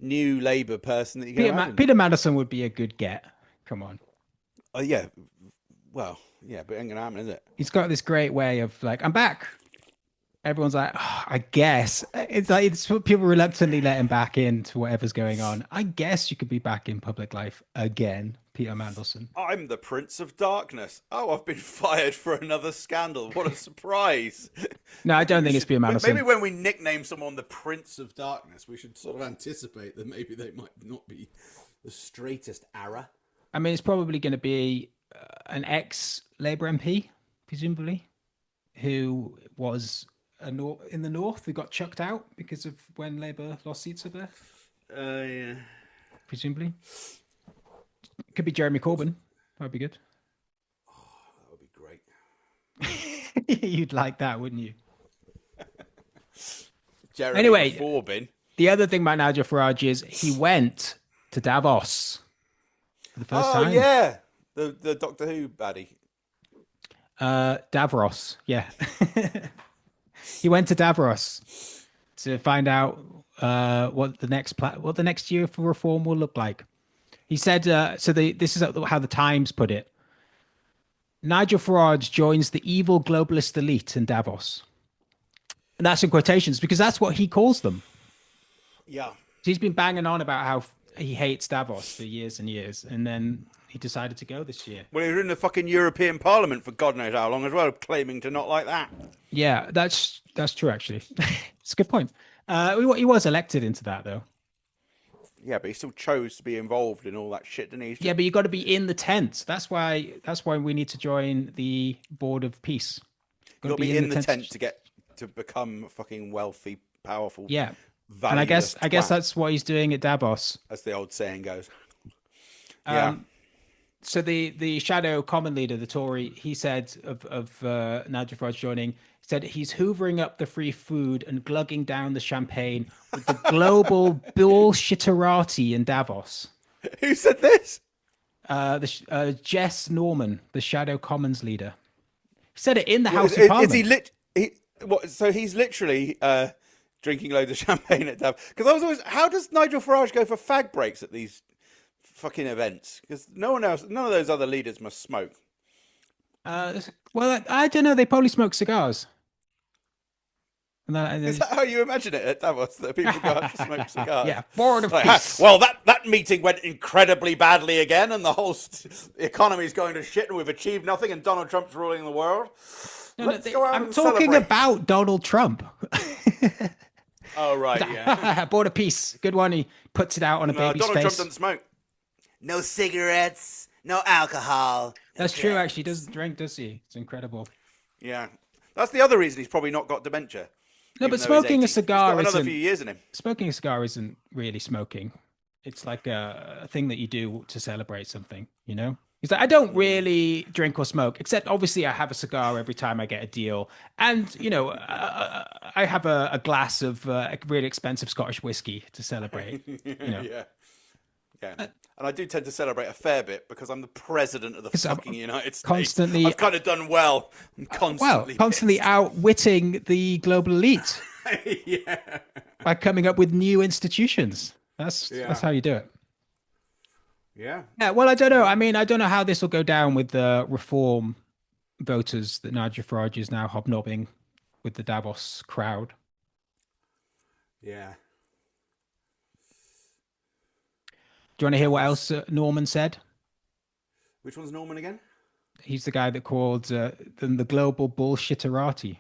New Labour person that you get. Peter Mandelson would be a good get. Come on. Oh yeah. Well, yeah, but it ain't gonna happen, is it? He's got this great way of like, I'm back. Everyone's like, oh, I guess. It's like people reluctantly let him back into whatever's going on. I guess you could be back in public life again, Peter Mandelson. I'm the Prince of Darkness. Oh, I've been fired for another scandal. What a surprise. No, I don't think it's Peter Mandelson. Maybe when we nickname someone the Prince of Darkness, we should sort of anticipate that maybe they might not be the straightest arrow. I mean, it's probably going to be an ex-Labour MP, presumably, who was in the north who got chucked out because of when Labour lost seats up there. Yeah. Presumably. Could be Jeremy Corbyn. That'd be good. Oh, that would be great. You'd like that, wouldn't you? Jeremy Corbyn. The other thing about Nigel Farage is he went to Davos for the first time. Oh, yeah. The Doctor Who baddie. Davros, yeah. He went to Davos to find out what the next year for reform will look like. He said, this is how the Times put it. Nigel Farage joins the evil globalist elite in Davos. And that's in quotations because that's what he calls them. Yeah. He's been banging on about how he hates Davos for years and years. And then he decided to go this year. Well, he was in the fucking European Parliament for God knows how long as well, claiming to not like that. Yeah, that's true, actually. It's a good point. He was elected into that, though. Yeah, but he still chose to be involved in all that shit, didn't he? Yeah, but you got to be in the tent. That's why we need to join the Board of Peace. Got to be in the tent to become fucking wealthy, powerful. Yeah, and I guess that's what he's doing at Davos. As the old saying goes. Yeah. So the shadow common leader, the Tory, he said of Nigel Farage joining, said he's hoovering up the free food and glugging down the champagne with the global bullshitterati in Davos. Who said this? Jess Norman, the Shadow Commons leader. He said it in the House of Parliament. So he's literally drinking loads of champagne at Davos. Because I was always, how does Nigel Farage go for fag breaks at these fucking events? Because none of those other leaders must smoke. Well, I don't know. They probably smoke cigars. Is that how you imagine it at Davos? That people go out to smoke cigars? Yeah, Board of Peace. Well, that meeting went incredibly badly again, and the whole economy is going to shit, and we've achieved nothing, and Donald Trump's ruling the world. I'm talking about Donald Trump. Oh, right, yeah. Board of Peace. Good one. He puts it out on a baby's Donald face. Trump doesn't smoke. No cigarettes, no alcohol. That's true, actually. He doesn't drink, does he? It's incredible. Yeah. That's the other reason he's probably not got dementia. No, but smoking a cigar another few years in him. Smoking a cigar isn't really smoking. It's like a thing that you do to celebrate something, you know? He's like, I don't really drink or smoke, except obviously I have a cigar every time I get a deal. And, you know, I have a glass of really expensive Scottish whiskey to celebrate, you know? Yeah. And I do tend to celebrate a fair bit because I'm the president of the fucking United States. Constantly, I've kind of done well. I'm constantly outwitting the global elite. Yeah. By coming up with new institutions. That's how you do it. Yeah. Yeah. Well, I don't know. I mean, I don't know how this will go down with the reform voters that Nigel Farage is now hobnobbing with the Davos crowd. Yeah. Do you want to hear what else Norman said? Which one's Norman again? He's the guy that called them the global bullshitterati.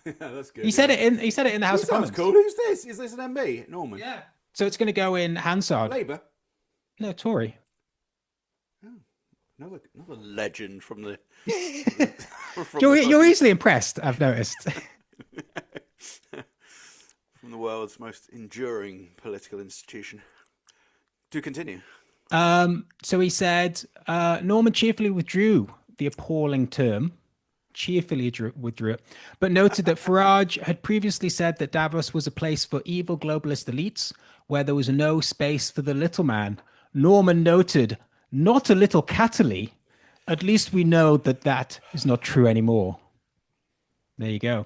Yeah, that's good. He said it in the House of Commons. Sounds cool. Who's this? Is this an MB? Norman? Yeah. So it's going to go in Hansard. Labour? No, Tory. Oh, another legend from the... You're easily impressed, I've noticed. From the world's most enduring political institution. Do continue. So he said, Norman cheerfully withdrew the appalling term, withdrew it, but noted that Farage had previously said that Davos was a place for evil globalist elites where there was no space for the little man. Norman noted, not a little catterly. At least we know that is not true anymore. There you go.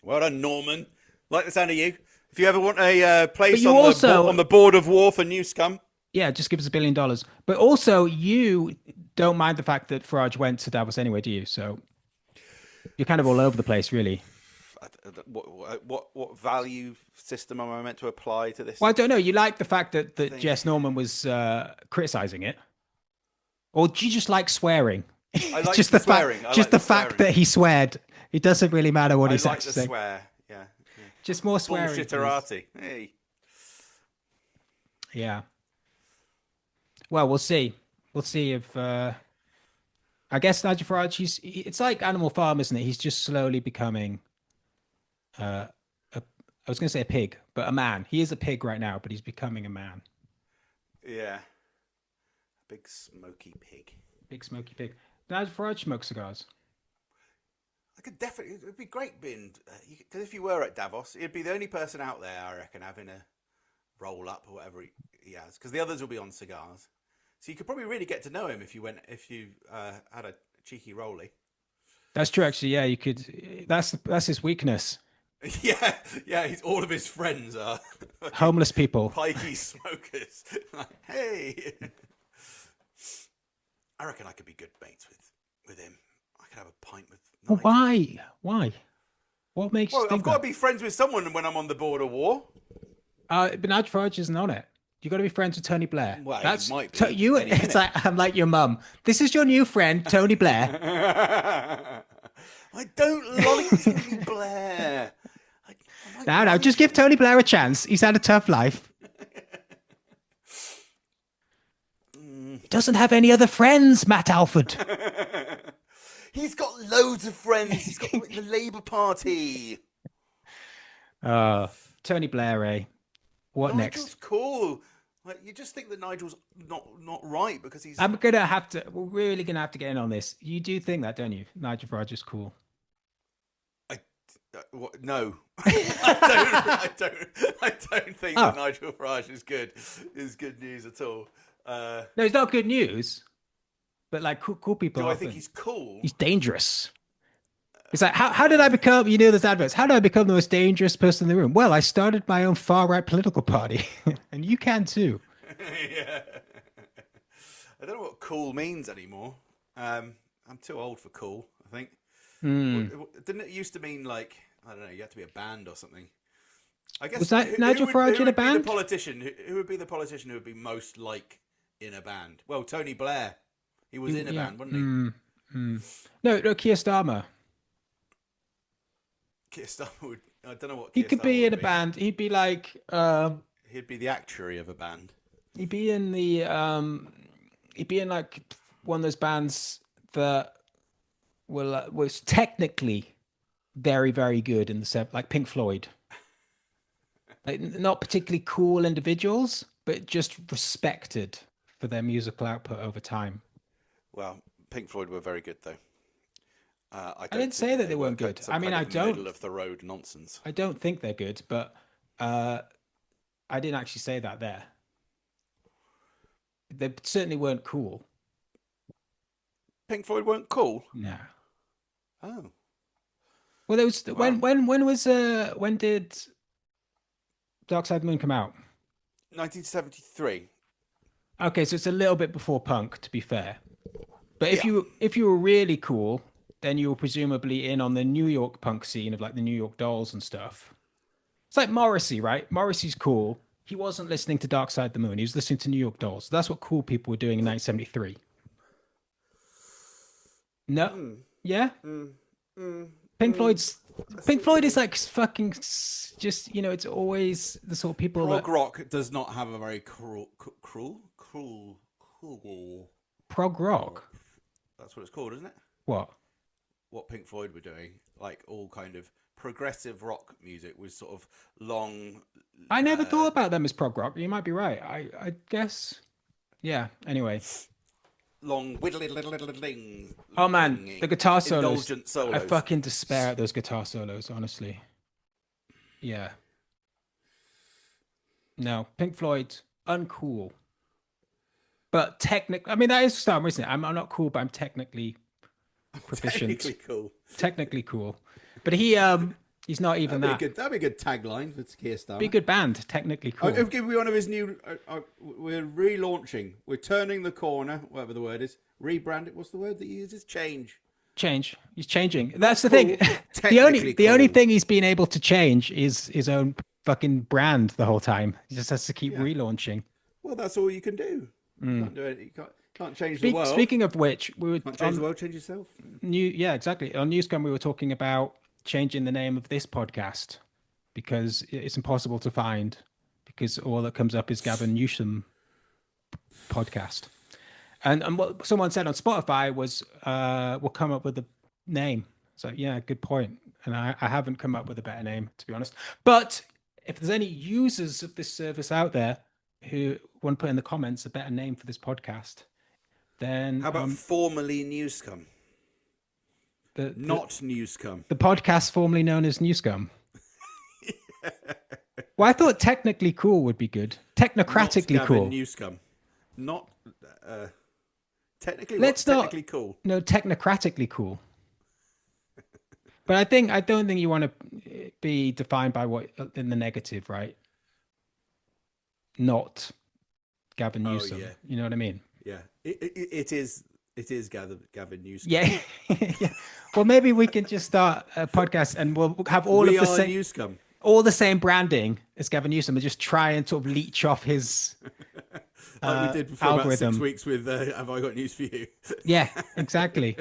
Well done, Norman. Like the sound of you. If you ever want a place on the board of war for Newscum. Yeah, just give us $1 billion. But also, you don't mind the fact that Farage went to Davos anyway, do you? So you're kind of all over the place, really. What value system am I meant to apply to this? Well, I don't know. You like the fact that Jess Norman was criticizing it? Or do you just like swearing? I like just the swearing. Just the fact that he sweared. It doesn't really matter what he's actually saying. Swear. Yeah. Just more swearing. Bullshitterati. Hey. Yeah. Well, we'll see. We'll see if... I guess Nigel Farage, it's like Animal Farm, isn't it? He's just slowly becoming... I was going to say a pig, but a man. He is a pig right now, but he's becoming a man. Yeah. Big smoky pig. Big smoky pig. Nigel Farage smokes cigars. I could definitely... It'd be great being... Because if you were at Davos, you'd be the only person out there, I reckon, having a roll-up or whatever he has. Because the others will be on cigars. So you could probably really get to know him if you had a cheeky rollie. That's true, actually. Yeah, you could. That's his weakness. Yeah. All of his friends are homeless people. pikey smokers. Hey, I reckon I could be good mates with him. I could have a pint with Nigel. Well, why? What makes you think I've got to be friends with someone when I'm on the border war. But Nigel Farage isn't on it. You got to be friends with Tony Blair. Well, That's he might be you. It's like I'm like your mum. This is your new friend, Tony Blair. I don't like Tony Blair. Now, just give Tony Blair a chance. He's had a tough life. He doesn't have any other friends, Matt Alford. He's got loads of friends. He's got the Labour Party. Tony Blair, eh? What Nigel's next? Cool. Like, you just think that Nigel's not right because he's. I'm gonna have to. We're really gonna have to get in on this. You do think that, don't you? Nigel Farage is cool. No, I don't think that Nigel Farage is good news at all. No, it's not good news. But like cool people. Do I think he's cool? He's dangerous. It's like, how did I become, there's adverts, how did I become the most dangerous person in the room? Well, I started my own far-right political party. And you can too. Yeah. I don't know what cool means anymore. I'm too old for cool, I think. Didn't it used to mean like, I don't know, you had to be a band or something? I guess. Was that Nigel Farage in a band? Who would be the politician who would be most like in a band? Well, Tony Blair. He was in a band, wasn't he? No, Keir Starmer. Keir Starmer would. I don't know what. He could be in a band. He'd be like. He'd be the actuary of a band. He'd be in the. He'd be in like one of those bands that was technically very, very good in the like Pink Floyd. Like, not particularly cool individuals, but just respected for their musical output over time. Well, Pink Floyd were very good, though. I didn't say that they weren't good. I mean, I don't. Middle of the road nonsense. I don't think they're good, but I didn't actually say that there. They certainly weren't cool. Pink Floyd weren't cool? No. Oh. Well, there was when did Dark Side of the Moon come out? 1973. Okay, so it's a little bit before punk, to be fair. But if you were really cool, then you were presumably in on the New York punk scene of like the New York Dolls and stuff. It's like Morrissey, right? Morrissey's cool. He wasn't listening to Dark Side of the Moon. He was listening to New York Dolls. That's what cool people were doing in 1973. No? Yeah? Pink Floyd is like fucking just, it's always the sort of people Prog rock does not have a very cruel. Prog rock? That's what it's called, isn't it? What Pink Floyd were doing, like all kind of progressive rock music was sort of long. I never thought about them as prog rock. You might be right. I guess. Yeah. Anyway. Long whittling. Oh man, the guitar solos. Indulgent solos. I fucking despair at those guitar solos, honestly. Yeah. No, Pink Floyd, uncool. But technically, I mean, that is Starmer, isn't it? I'm not cool, but I'm technically proficient. Technically cool. But he's not even that. That'd be a good tagline for Keir Starmer. Be a good band, technically cool. I'll give you one of his new. We're relaunching. We're turning the corner. Whatever the word is. Rebrand it. What's the word that he uses? Change. He's changing. That's the thing. The only thing he's been able to change is his own fucking brand the whole time. He just has to keep relaunching. Well, that's all you can do. You can't do it. You can't change the world. Speaking of which, we were can't change the world. Change yourself. Yeah, exactly. On Newscum, we were talking about changing the name of this podcast because it's impossible to find because all that comes up is Gavin Newsom podcast. And what someone said on Spotify was, we'll come up with a name. So yeah, good point. And I haven't come up with a better name, to be honest. But if there's any users of this service out there who want to put in the comments a better name for this podcast, then... How about formerly Newscum? Not Newscum. The podcast formerly known as Newscum. Well, I thought technically cool would be good. Technocratically not cool. Newscum. Not technically. Technically cool. No, technocratically cool. But I don't think you want to be defined by what in the negative, right? Not Gavin Newsom. Yeah. You know what I mean? Yeah. It is. It is Gavin Newscum. Yeah. Yeah. Well, maybe we can just start a podcast and we'll have all We of the are same Newscum. all the same branding as Gavin Newsom and just try and sort of leech off his Like we did for algorithm. about 6 weeks with Have I Got News for You? Yeah, exactly.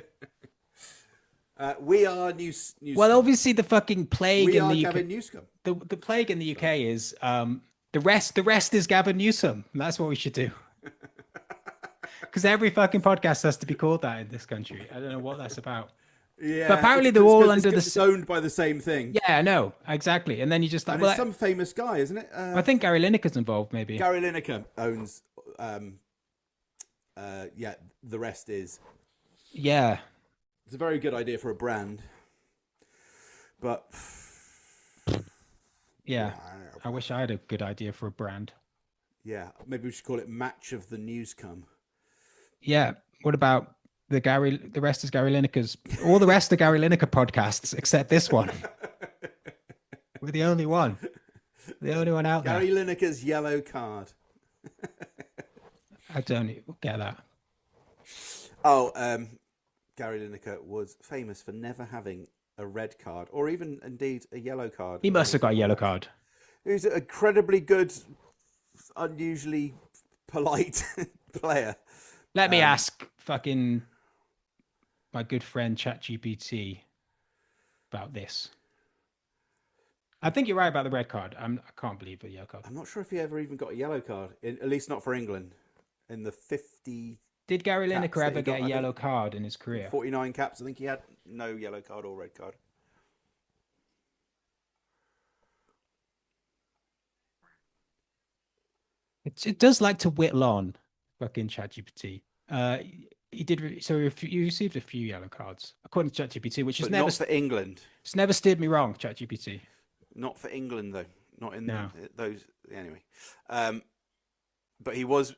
We are Newscum. Well, obviously the fucking plague We in are the UK. Gavin Newscum. The plague in the UK is the rest is Gavin Newsom. That's what we should do. Because every fucking podcast has to be called that in this country. I don't know what that's about. Yeah, but apparently they're all under the. It's owned by the same thing. Yeah, I know exactly. And then you just like, and well, it's some famous guy, isn't it? I think Gary Lineker's involved, maybe. Gary Lineker owns. Yeah, the rest is. Yeah, it's a very good idea for a brand, but. Yeah, I wish I had a good idea for a brand. Yeah, maybe we should call it Match of the Newscum. Yeah. What about the rest is Gary Lineker's, all the rest are Gary Lineker podcasts, except this one. We're the only one. The only one out Gary there. Lineker's yellow card. I don't get that. Oh, Gary Lineker was famous for never having a red card or even indeed a yellow card. He must have got a yellow card. He was an incredibly good, unusually polite player. Let me ask fucking my good friend ChatGPT about this. I think you're right about the red card. I can't believe the yellow card. I'm not sure if he ever even got a yellow card, at least not for England. In the 50... Did Gary Lineker ever get a yellow card in his career? 49 caps. I think he had no yellow card or red card. It does like to whittle on fucking ChatGPT. He did so. You received a few yellow cards according to ChatGPT, which is never not for England. It's never steered me wrong, ChatGPT. Not for England though. Not in no. Those anyway. But he was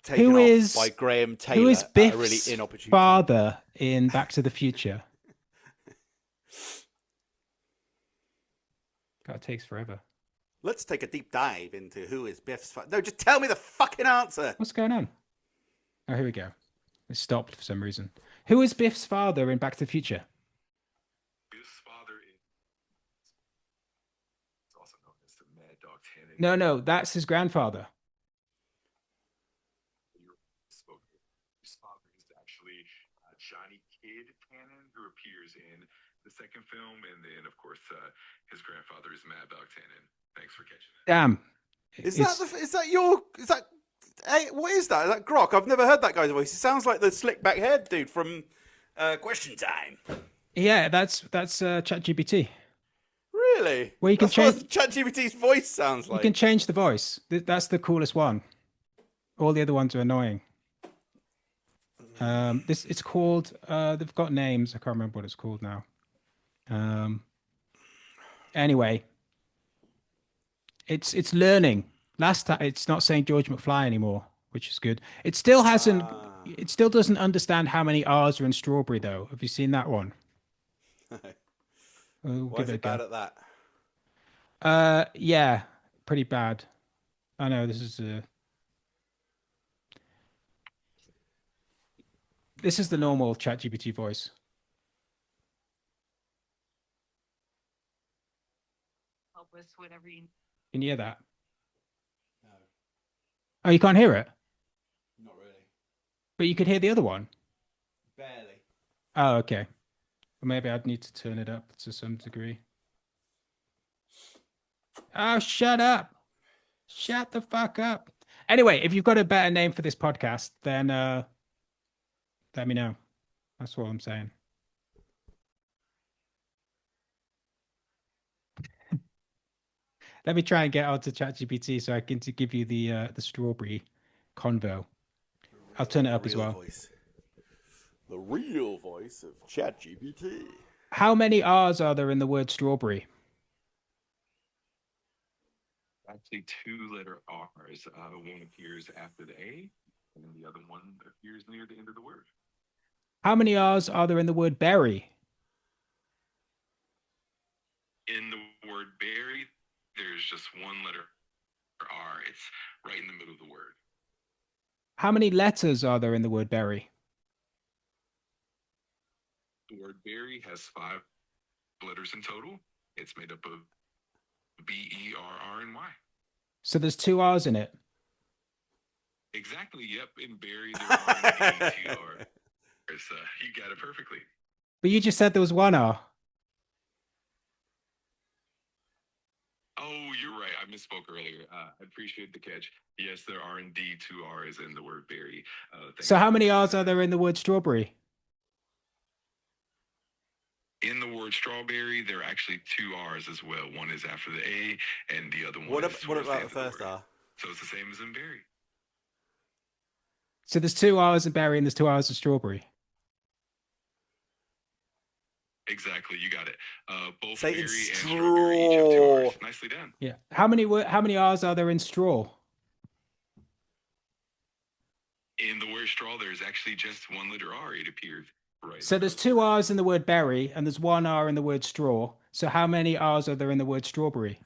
taken off by Graham Taylor. Who is Biff's at a really inopportune father in Back to the Future? God, it takes forever. Let's take a deep dive into who is Biff's father. No, just tell me the fucking answer. What's going on? Oh, here we go. It stopped for some reason. Who is Biff's father in Back to the Future? Biff's father is also known as the Mad Dog Tannen. No, that's his grandfather. His father is actually Johnny Kid Tannen, who appears in the second film, and then, of course, his grandfather is Mad Dog Tannen. Thanks for catching that. Damn. Hey, what is that? Is that Grok? I've never heard that guy's voice. He sounds like the slick back haired dude from Question Time. Yeah, that's ChatGPT. Really? Well, you can change what ChatGPT's voice sounds like. You can change the voice. That's the coolest one. All the other ones are annoying. It's called. They've got names. I can't remember what it's called now. Anyway, it's learning. Last time, it's not saying George McFly anymore, which is good. It still hasn't. It still doesn't understand how many R's are in strawberry, though. Have you seen that one? Why is it bad at that? Yeah, pretty bad. I know this is the normal ChatGPT voice. Help with whatever you. Can you hear that? No. Oh, you can't hear it? Not really. But you could hear the other one? Barely. Oh, okay. Well, maybe I'd need to turn it up to some degree. Oh, shut up. Shut the fuck up. Anyway, if you've got a better name for this podcast, then let me know. That's what I'm saying. Let me try and get onto ChatGPT so I can give you the strawberry convo. I'll turn it up as well. The real voice of ChatGPT. How many R's are there in the word strawberry? Actually, 2-letter R's. One appears after the A, and then the other one appears near the end of the word. How many R's are there in the word berry? In the word word berry, there's just one letter R. It's right in the middle of the word. How many letters are there in the word berry? The word berry has 5 letters in total. It's made up of B-E-R-R and Y. So there's 2 R's in it. Exactly. Yep. In berry, there are 2 R's. You got it perfectly. But you just said there was 1 R. Oh, you're right. I misspoke earlier. I appreciate the catch. Yes, there are indeed 2 R's in the word berry. So how many R's are there in the word strawberry? In the word strawberry, there are actually 2 R's as well. One is after the A, and the other one What is about towards the end the of first word. R? So it's the same as in berry. So there's 2 R's in berry and there's 2 R's in strawberry. Exactly, you got it. Both Say berry in and strawberry each have 2 R's. straw. Nicely done. Yeah. How many R's are there in straw? In the word straw, there's actually just one letter R. It appears right. So there's 2 R's in the word berry and there's 1 R in the word straw. So how many R's are there in the word strawberry?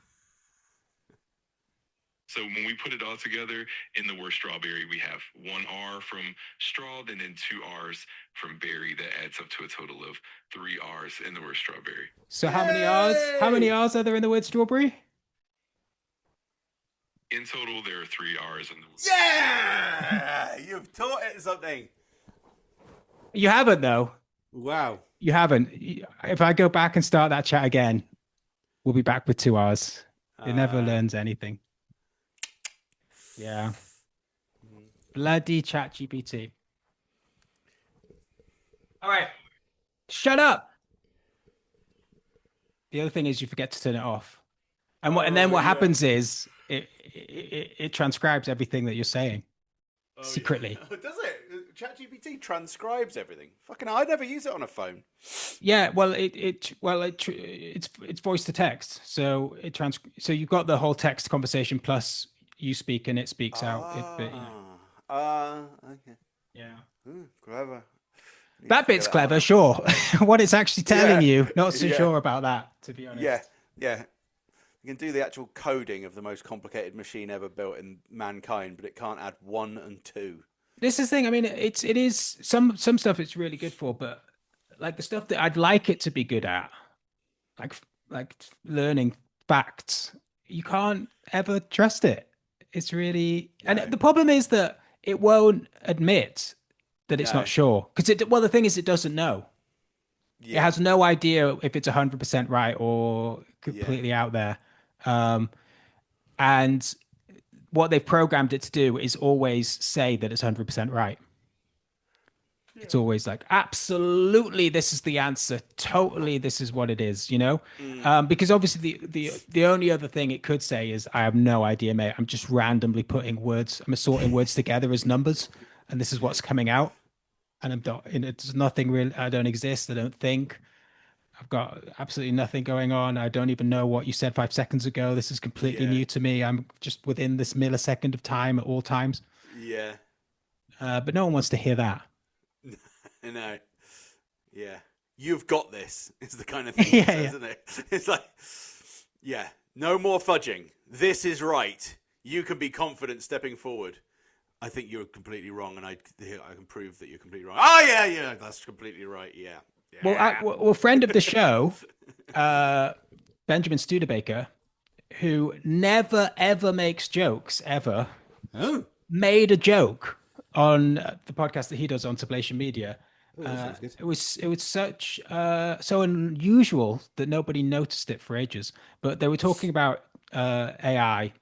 So when we put it all together in the word strawberry, we have 1 R from straw, and then 2 R's from berry. That adds up to a total of 3 R's in the word strawberry. So how many R's? How many R's are there in the word strawberry? In total, there are 3 R's in the word. Yeah! You've taught it something. You haven't though. Wow. You haven't. If I go back and start that chat again, we'll be back with 2 R's. It never learns anything. Yeah. Bloody ChatGPT. All right. Shut up. The other thing is you forget to turn it off. And then what happens is it transcribes everything that you're saying secretly. Yeah. Does it? ChatGPT transcribes everything. Fucking I never use it on a phone. Yeah, well it's voice to text. So so you've got the whole text conversation plus you speak and it speaks out. Okay. Yeah. Clever. That bit's clever, sure. What it's actually telling you, not so Yeah. sure about that, to be honest. Yeah. You can do the actual coding of the most complicated machine ever built in mankind, but it can't add 1 and 2. This is the thing. I mean, it is some stuff it's really good for, but like the stuff that I'd like it to be good at, like learning facts, you can't ever trust it. It's really, and the problem is that it won't admit that it's not sure because the thing is it doesn't know. It has no idea if it's 100% right or completely out there. And what they've programmed it to do is always say that it's 100% right. It's always like, absolutely, this is the answer. Totally, this is what it is, you know? Because obviously the only other thing it could say is, I have no idea, mate. I'm just randomly putting words, I'm assorting words together as numbers, and this is what's coming out. And it's nothing really, I don't exist, I don't think. I've got absolutely nothing going on. I don't even know what you said 5 seconds ago. This is completely new to me. I'm just within this millisecond of time at all times. Yeah. But no one wants to hear that. No. Yeah. You've got this. It's the kind of thing it says, isn't it? It's like, no more fudging. This is right. You can be confident stepping forward. I think you're completely wrong, and I can prove that you're completely wrong. Oh, yeah, that's completely right. Yeah. Well, friend of the show, Benjamin Studebaker, who never ever makes jokes ever, made a joke on the podcast that he does on Sublation Media. It was such so unusual that nobody noticed it for ages. But they were talking about AI,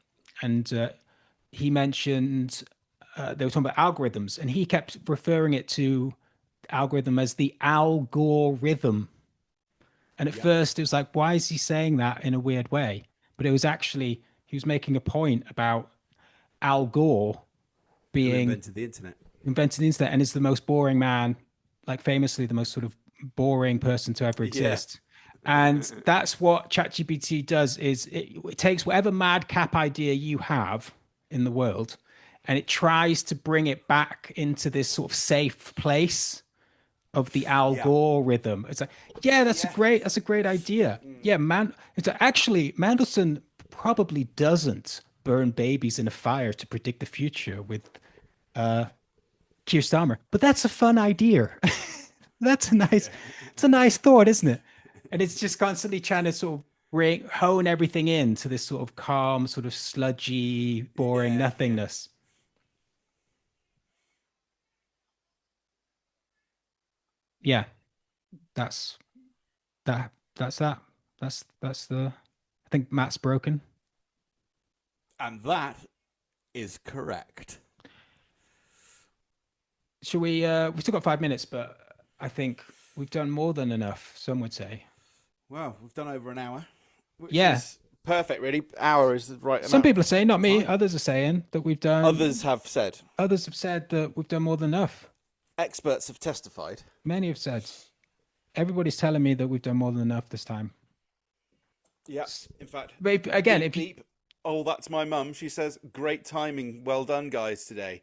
and he mentioned they were talking about algorithms, and he kept referring it to algorithm as the algorithm. And at first it was like, why is he saying that in a weird way? But it was actually, he was making a point about Al Gore being invented the internet and is the most boring man, like famously the most sort of boring person to ever exist. And that's what ChatGPT does, is it takes whatever madcap idea you have in the world and it tries to bring it back into this sort of safe place of the Al Gore rhythm. It's like, yeah, that's a great idea. Yeah, man. It's actually Mandelson probably doesn't burn babies in a fire to predict the future with Keir Starmer, but that's a fun idea. It's a nice thought, isn't it? And it's just constantly trying to sort of hone everything into this sort of calm, sort of sludgy, boring nothingness. Yeah, that's that. That's that. That's the. I think Matt's broken. And that is correct. Shall we? We've still got 5 minutes, but I think we've done more than enough. Some would say. Well, we've done over an hour. Which Yeah. is perfect, really. Hour is the right amount. Some people are saying, not me. Others are saying that we've done. Others have said. Others have said that we've done more than enough. Experts have testified. Many have said. Everybody's telling me that we've done more than enough this time. Yeah. In fact. But again, beep, if you, beep. Oh, that's my mum. She says, "Great timing. Well done, guys, today.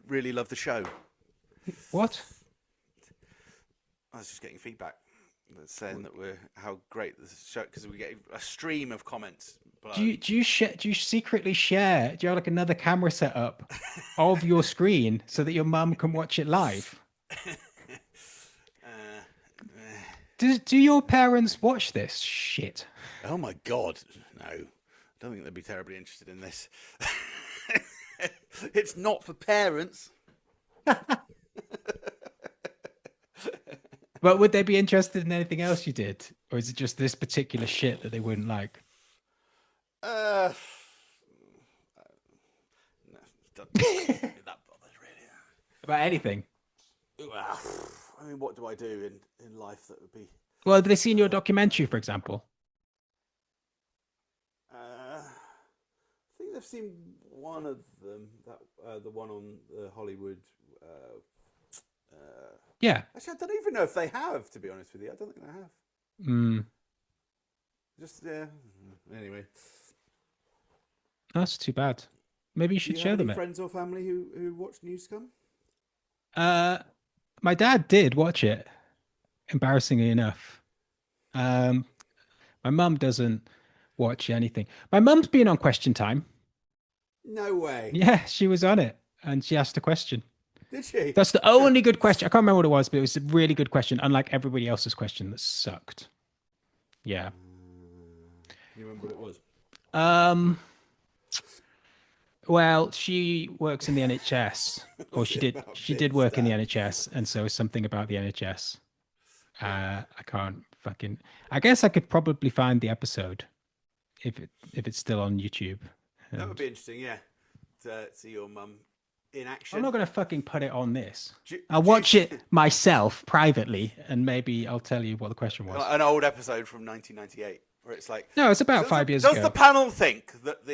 Really love the show." what? I was just getting feedback saying that how great the show, because we get a stream of comments. Do you secretly share? Do you have like another camera set up of your screen so that your mum can watch it live? Do your parents watch this shit? Oh my God, no! I don't think they'd be terribly interested in this. It's not for parents. But would they be interested in anything else you did, or is it just this particular shit that they wouldn't like? No, doesn't get that bothered really. About anything? Well, I mean, what do I do in life that would be? Well, have they seen your documentary, for example? I think they've seen one of them. The one on the Hollywood. Yeah. Actually, I don't even know if they have. To be honest with you, I don't think they have. Mm. Just anyway. That's too bad. Maybe you should share them. Friends or family who watch Newscum? My dad did watch it. Embarrassingly enough. My mum doesn't watch anything. My mum's been on Question Time. No way. Yeah, she was on it, and she asked a question. Did she? That's the only good question. I can't remember what it was, but it was a really good question, unlike everybody else's question that sucked. Yeah. Can you remember what it was? Well, she works in the NHS, or she did work in the NHS, and so something about the NHS. I can't fucking. I guess I could probably find the episode if it's still on YouTube. That would be interesting, yeah. To see your mum in action. I'm not going to fucking put it on this. I'll watch it myself privately, and maybe I'll tell you what the question was. An old episode from 1998, where it's like... No, it's about 5 years ago. Does the panel think that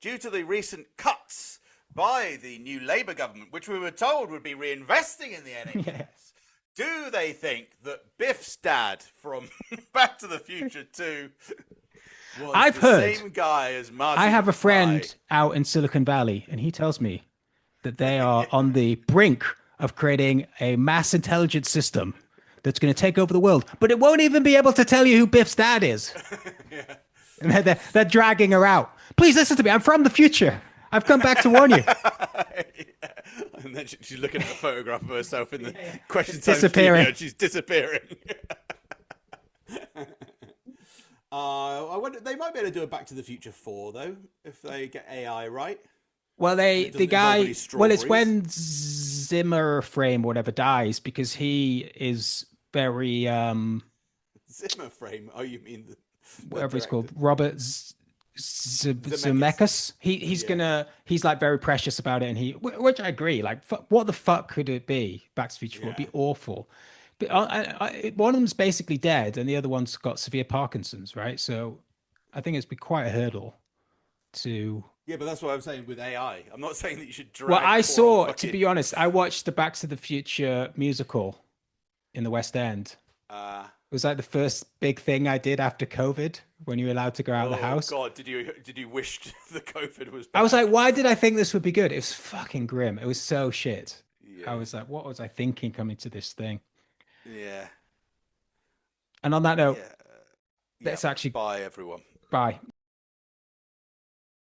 due to the recent cuts by the new Labour government, which we were told would be reinvesting in the NHS, yes. Do they think that Biff's dad from Back to the Future 2 was I've the heard, same guy as Marty I have a McFly? friend out in Silicon Valley, and he tells me that they are on the brink of creating a mass intelligence system that's going to take over the world, but it won't even be able to tell you who Biff's dad is. Yeah. And they're dragging her out. Please listen to me. I'm from the future. I've come back to warn you. And then she's looking at the photograph of herself in the question time disappearing. studio, and she's disappearing. I wonder, they might be able to do a Back to the Future 4 though, if they get AI right. Well, it's when Zimmer frame or whatever dies, because he is very Zimmer frame. Oh, you mean whatever it's called, Robert Zemeckis. He's like very precious about it, and which I agree. Like, what the fuck could it be? Back to the Future 4 would be awful. But one of them's basically dead, and the other one's got severe Parkinson's, right? So I think it's been quite a hurdle to. Yeah, but that's what I'm saying with AI. I'm not saying that you should drag. Well, to be honest, I watched the Back to the Future musical in the West End. It was like the first big thing I did after COVID, when you were allowed to go out of the house. Oh God, did you wish the COVID was back? I was like, why did I think this would be good? It was fucking grim. It was so shit. I was like, what was I thinking coming to this thing? Yeah. And on that note, Yeah. let's actually Bye, everyone. bye.